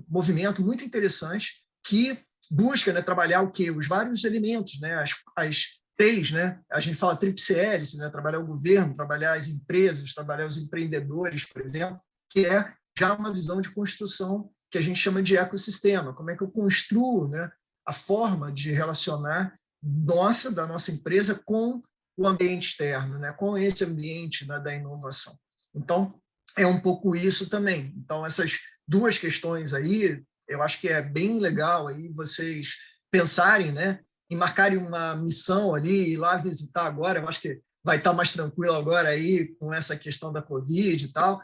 movimento muito interessante que busca, né, trabalhar o quê? Os vários elementos, né? As três, né? A gente fala tríplice hélice, né? Trabalhar o governo, trabalhar as empresas, trabalhar os empreendedores, por exemplo, que é já uma visão de construção que a gente chama de ecossistema. Como é que eu construo, né, a forma de relacionar da nossa empresa com o ambiente externo, né, com esse ambiente, né, da inovação. Então, é um pouco isso também. Então, essas 2 questões aí, eu acho que é bem legal aí vocês pensarem, né, em marcarem uma missão ali, ir lá visitar agora. Eu acho que vai estar mais tranquilo agora aí com essa questão da Covid e tal,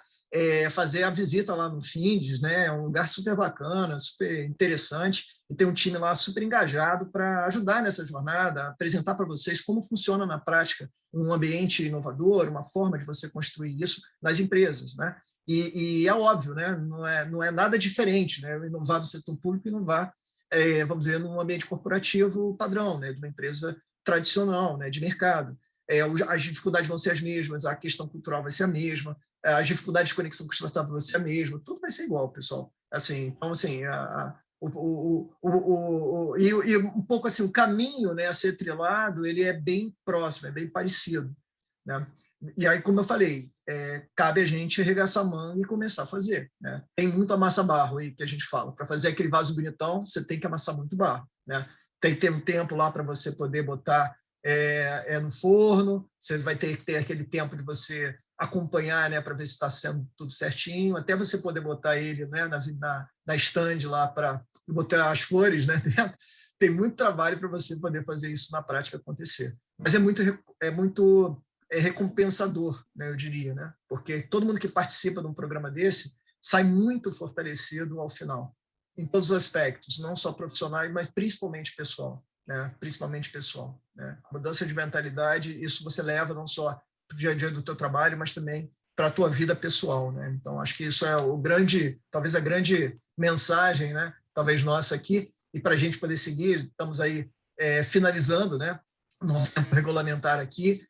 fazer a visita lá no Findes, né? É um lugar super bacana, super interessante, e tem um time lá super engajado para ajudar nessa jornada, apresentar para vocês como funciona na prática um ambiente inovador, uma forma de você construir isso nas empresas, né? E é óbvio, né? Não é nada diferente, né? Inovar no setor público e inovar, vamos dizer, num ambiente corporativo padrão, né? De uma empresa tradicional, né? De mercado. As dificuldades vão ser as mesmas, a questão cultural vai ser a mesma, as dificuldades de conexão com o startup vai ser a mesma, tudo vai ser igual, pessoal. Assim, então, assim, e um pouco assim, o caminho, né, a ser trilhado, ele é bem próximo, é bem parecido, né? E aí, como eu falei, cabe a gente arregaçar a manga e começar a fazer, né? Tem muito amassa barro aí que a gente fala. Para fazer aquele vaso bonitão, você tem que amassar muito barro, né? Tem que ter um tempo lá para você poder botar no forno, você vai ter que ter aquele tempo de você acompanhar, né, para ver se está sendo tudo certinho, até você poder botar ele, né, na stand lá para botar as flores, né, dentro. Tem muito trabalho para você poder fazer isso na prática acontecer. Mas é muito recompensador, né, eu diria, né, porque todo mundo que participa de um programa desse sai muito fortalecido ao final, em todos os aspectos, não só profissionais, mas principalmente pessoal. Né? Principalmente pessoal. Né? Mudança de mentalidade, isso você leva não só para o dia a dia do teu trabalho, mas também para a tua vida pessoal. Né? Então, acho que isso é talvez a grande mensagem, né? Talvez nossa aqui, e para a gente poder seguir, estamos aí finalizando, né, o nosso tempo regulamentar aqui.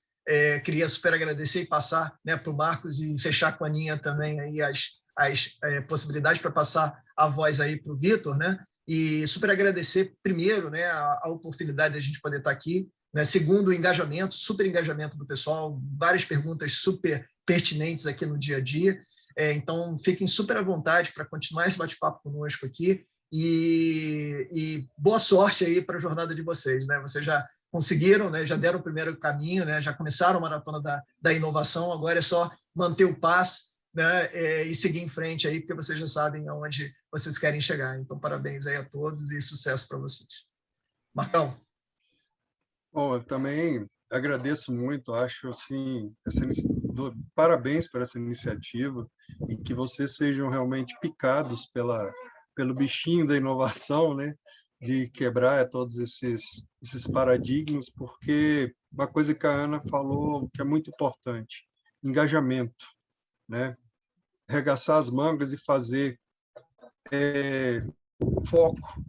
Queria super agradecer e passar, né, para o Marcos e fechar com a Aninha também aí as possibilidades para passar a voz aí para o Vitor, né? E super agradecer, primeiro, né, a oportunidade de a gente poder estar aqui, né? Segundo, o engajamento, super engajamento do pessoal, várias perguntas super pertinentes aqui no dia a dia. Então, fiquem super à vontade para continuar esse bate-papo conosco aqui e boa sorte aí para a jornada de vocês, né? Vocês já conseguiram, né? Já deram o primeiro caminho, né? Já começaram a maratona da inovação, agora é só manter o passo, né, e seguir em frente aí, porque vocês já sabem aonde vocês querem chegar. Então, parabéns aí a todos e sucesso para vocês. Marcão. Bom, eu também agradeço muito, acho assim, parabéns por essa iniciativa e que vocês sejam realmente picados pelo bichinho da inovação, né, de quebrar todos esses paradigmas, porque uma coisa que a Ana falou que é muito importante, engajamento, né? Arregaçar as mangas e fazer foco.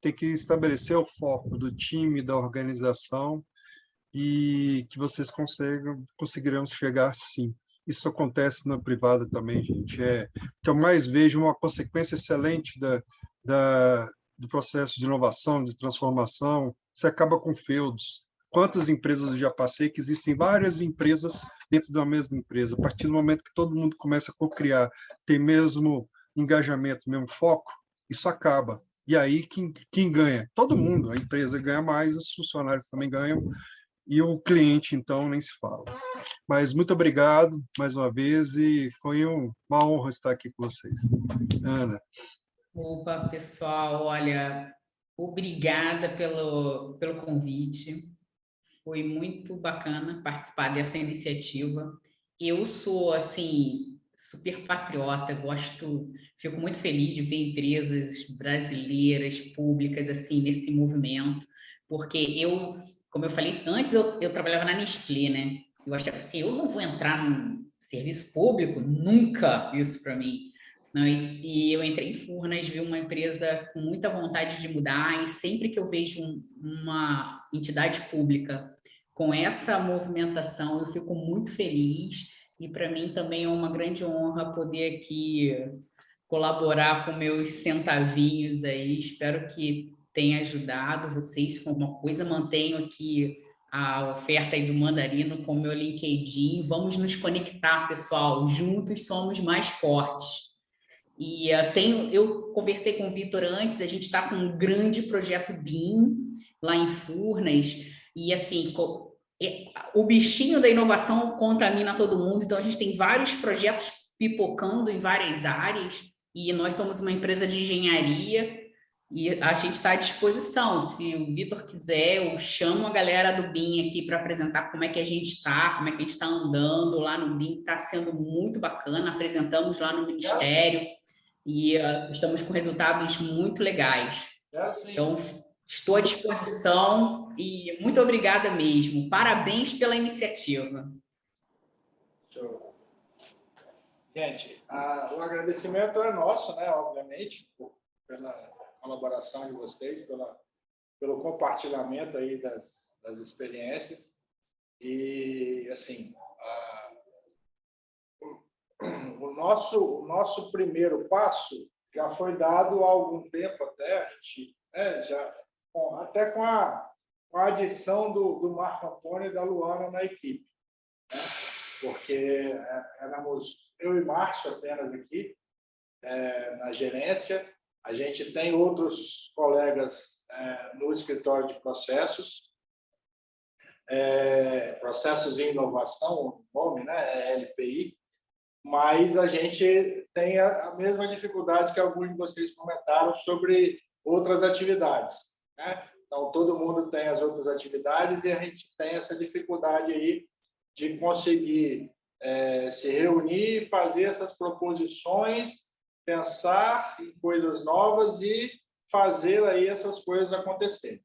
Tem que estabelecer o foco do time, da organização, e que vocês conseguirão chegar sim. Isso acontece na privada também, gente. Que eu mais vejo uma consequência excelente do processo de inovação, de transformação. Você acaba com feudos. Quantas empresas eu já passei que existem várias empresas dentro de uma mesma empresa. A partir do momento que todo mundo começa a co-criar, tem mesmo engajamento, mesmo foco, isso acaba. E aí, quem ganha? Todo mundo. A empresa ganha mais, os funcionários também ganham, e o cliente, então, nem se fala. Mas muito obrigado mais uma vez, e foi uma honra estar aqui com vocês. Ana. Opa, pessoal, olha, obrigada pelo convite. foi muito bacana participar dessa iniciativa. Eu sou, assim, super patriota, fico muito feliz de ver empresas brasileiras, públicas, assim, nesse movimento, porque como eu falei antes, eu trabalhava na Nestlé, né? Eu achava assim, eu não vou entrar num serviço público, nunca isso para mim. Não, e eu entrei em Furnas, vi uma empresa com muita vontade de mudar, e sempre que eu vejo uma entidade pública com essa movimentação, eu fico muito feliz, e para mim também é uma grande honra poder aqui colaborar com meus centavinhos aí. Espero que tenha ajudado vocês com alguma coisa. Mantenho aqui a oferta aí do Mandarino com o meu LinkedIn. Vamos nos conectar, pessoal. Juntos somos mais fortes. E eu conversei com o Vitor antes, a gente está com um grande projeto BIM lá em Furnas, e assim, o bichinho da inovação contamina todo mundo, então a gente tem vários projetos pipocando em várias áreas, e nós somos uma empresa de engenharia, e a gente está à disposição. Se o Vitor quiser, eu chamo a galera do BIM aqui para apresentar como é que a gente está, como é que a gente está andando lá no BIM, está sendo muito bacana, apresentamos lá no Ministério, e estamos com resultados muito legais. Então, estou à disposição e muito obrigada mesmo. Parabéns pela iniciativa. Show. Gente, o agradecimento é nosso, né? Obviamente, pela colaboração de vocês, pelo compartilhamento aí das experiências. E, assim, o nosso primeiro passo já foi dado há algum tempo até, a gente, né, até com a adição do Marco Antônio e da Luana na equipe, né? Porque éramos eu e Márcio apenas aqui, na gerência. A gente tem outros colegas no escritório de processos, processos em inovação, o nome, né, é LPI, mas a gente tem a mesma dificuldade que alguns de vocês comentaram sobre outras atividades, né? Então, todo mundo tem as outras atividades e a gente tem essa dificuldade aí de conseguir se reunir, fazer essas proposições, pensar em coisas novas e fazer aí essas coisas acontecerem.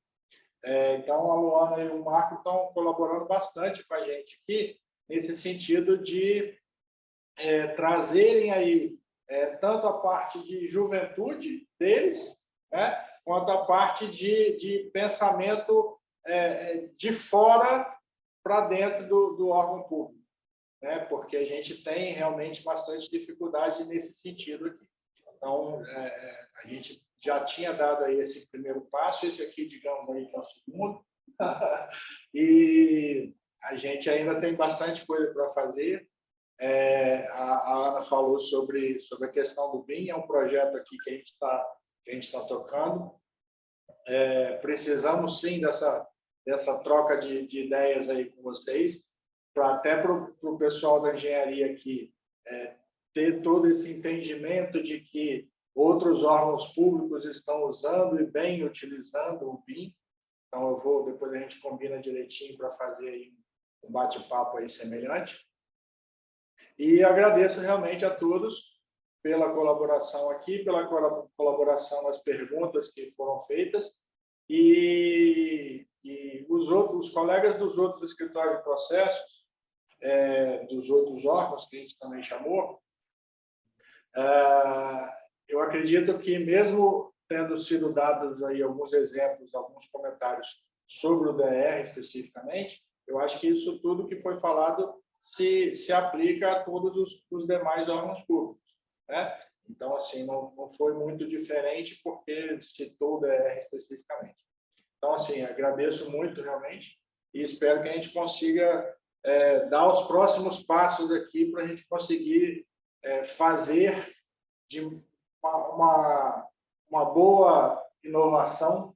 Então, a Luana e o Marco estão colaborando bastante com a gente aqui, nesse sentido de trazerem aí tanto a parte de juventude deles, né, quanto a parte de pensamento de fora para dentro do órgão público, né, porque a gente tem realmente bastante dificuldade nesse sentido aqui. Então, a gente já tinha dado aí esse primeiro passo, esse aqui, digamos aí, que é o segundo, e a gente ainda tem bastante coisa para fazer. A Ana falou sobre a questão do BIM, é um projeto aqui que a gente está tocando. Precisamos sim dessa troca de ideias aí com vocês, até para o pessoal da engenharia aqui ter todo esse entendimento de que outros órgãos públicos estão usando e bem utilizando o BIM. Então, depois a gente combina direitinho para fazer aí um bate-papo aí semelhante. E agradeço realmente a todos pela colaboração aqui, pela colaboração nas perguntas que foram feitas, e os colegas dos outros escritórios de processos, dos outros órgãos que a gente também chamou, eu acredito que, mesmo tendo sido dados aí alguns exemplos, alguns comentários sobre o DR especificamente, eu acho que isso tudo que foi falado se aplica a todos os demais órgãos públicos, né? Então, assim, não foi muito diferente porque citou o DR especificamente. Então, assim, agradeço muito realmente e espero que a gente consiga dar os próximos passos aqui para a gente conseguir fazer de uma boa inovação,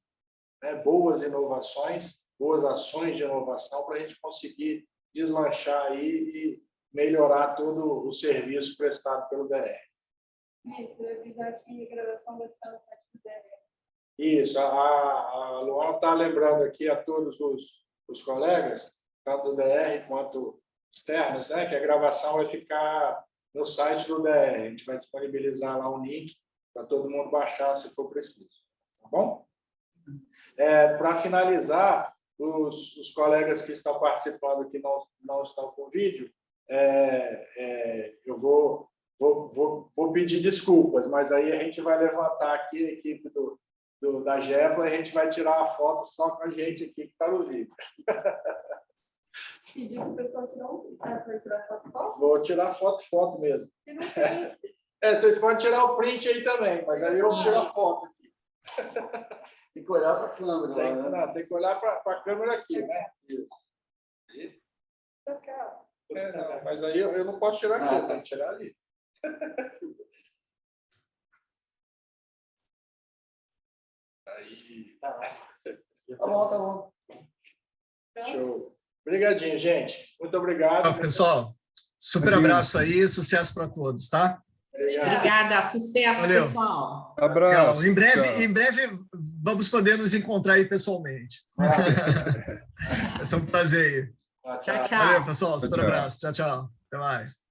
né? Boas inovações, boas ações de inovação para a gente conseguir deslanchar aí e melhorar todo o serviço prestado pelo DR. Isso, o episódio de gravação vai ficar no site do DR. Isso, a Luana está lembrando aqui a todos os colegas, tanto do DR quanto externos, né, que a gravação vai ficar no site do DR. A gente vai disponibilizar lá um link para todo mundo baixar, se for preciso. Tá bom? Para finalizar, os colegas que estão participando que não estão com vídeo, eu vou pedir desculpas, mas aí a gente vai levantar aqui a equipe da GEPA e a gente vai tirar a foto só com a gente aqui que está no vídeo. Pedir para o pessoal tirar você vai tirar foto? Vou tirar foto mesmo. Vocês podem tirar o print aí também, mas aí eu tiro a foto aqui. Tem que olhar para a câmera. Tem que olhar para a câmera aqui, né? Isso. Não, mas aí eu não posso tirar aqui, eu tenho que tirar ali. Aí. Tá bom. Show. Obrigadinho, gente. Muito obrigado. Pessoal, super abraço aí, sucesso para todos, tá? Obrigada, sucesso, Valeu. Pessoal. Abraço. Em breve vamos poder nos encontrar aí pessoalmente. É um prazer aí. Tchau. Tchau. Valeu, pessoal, super Tchau. abraço. Tchau. Até mais.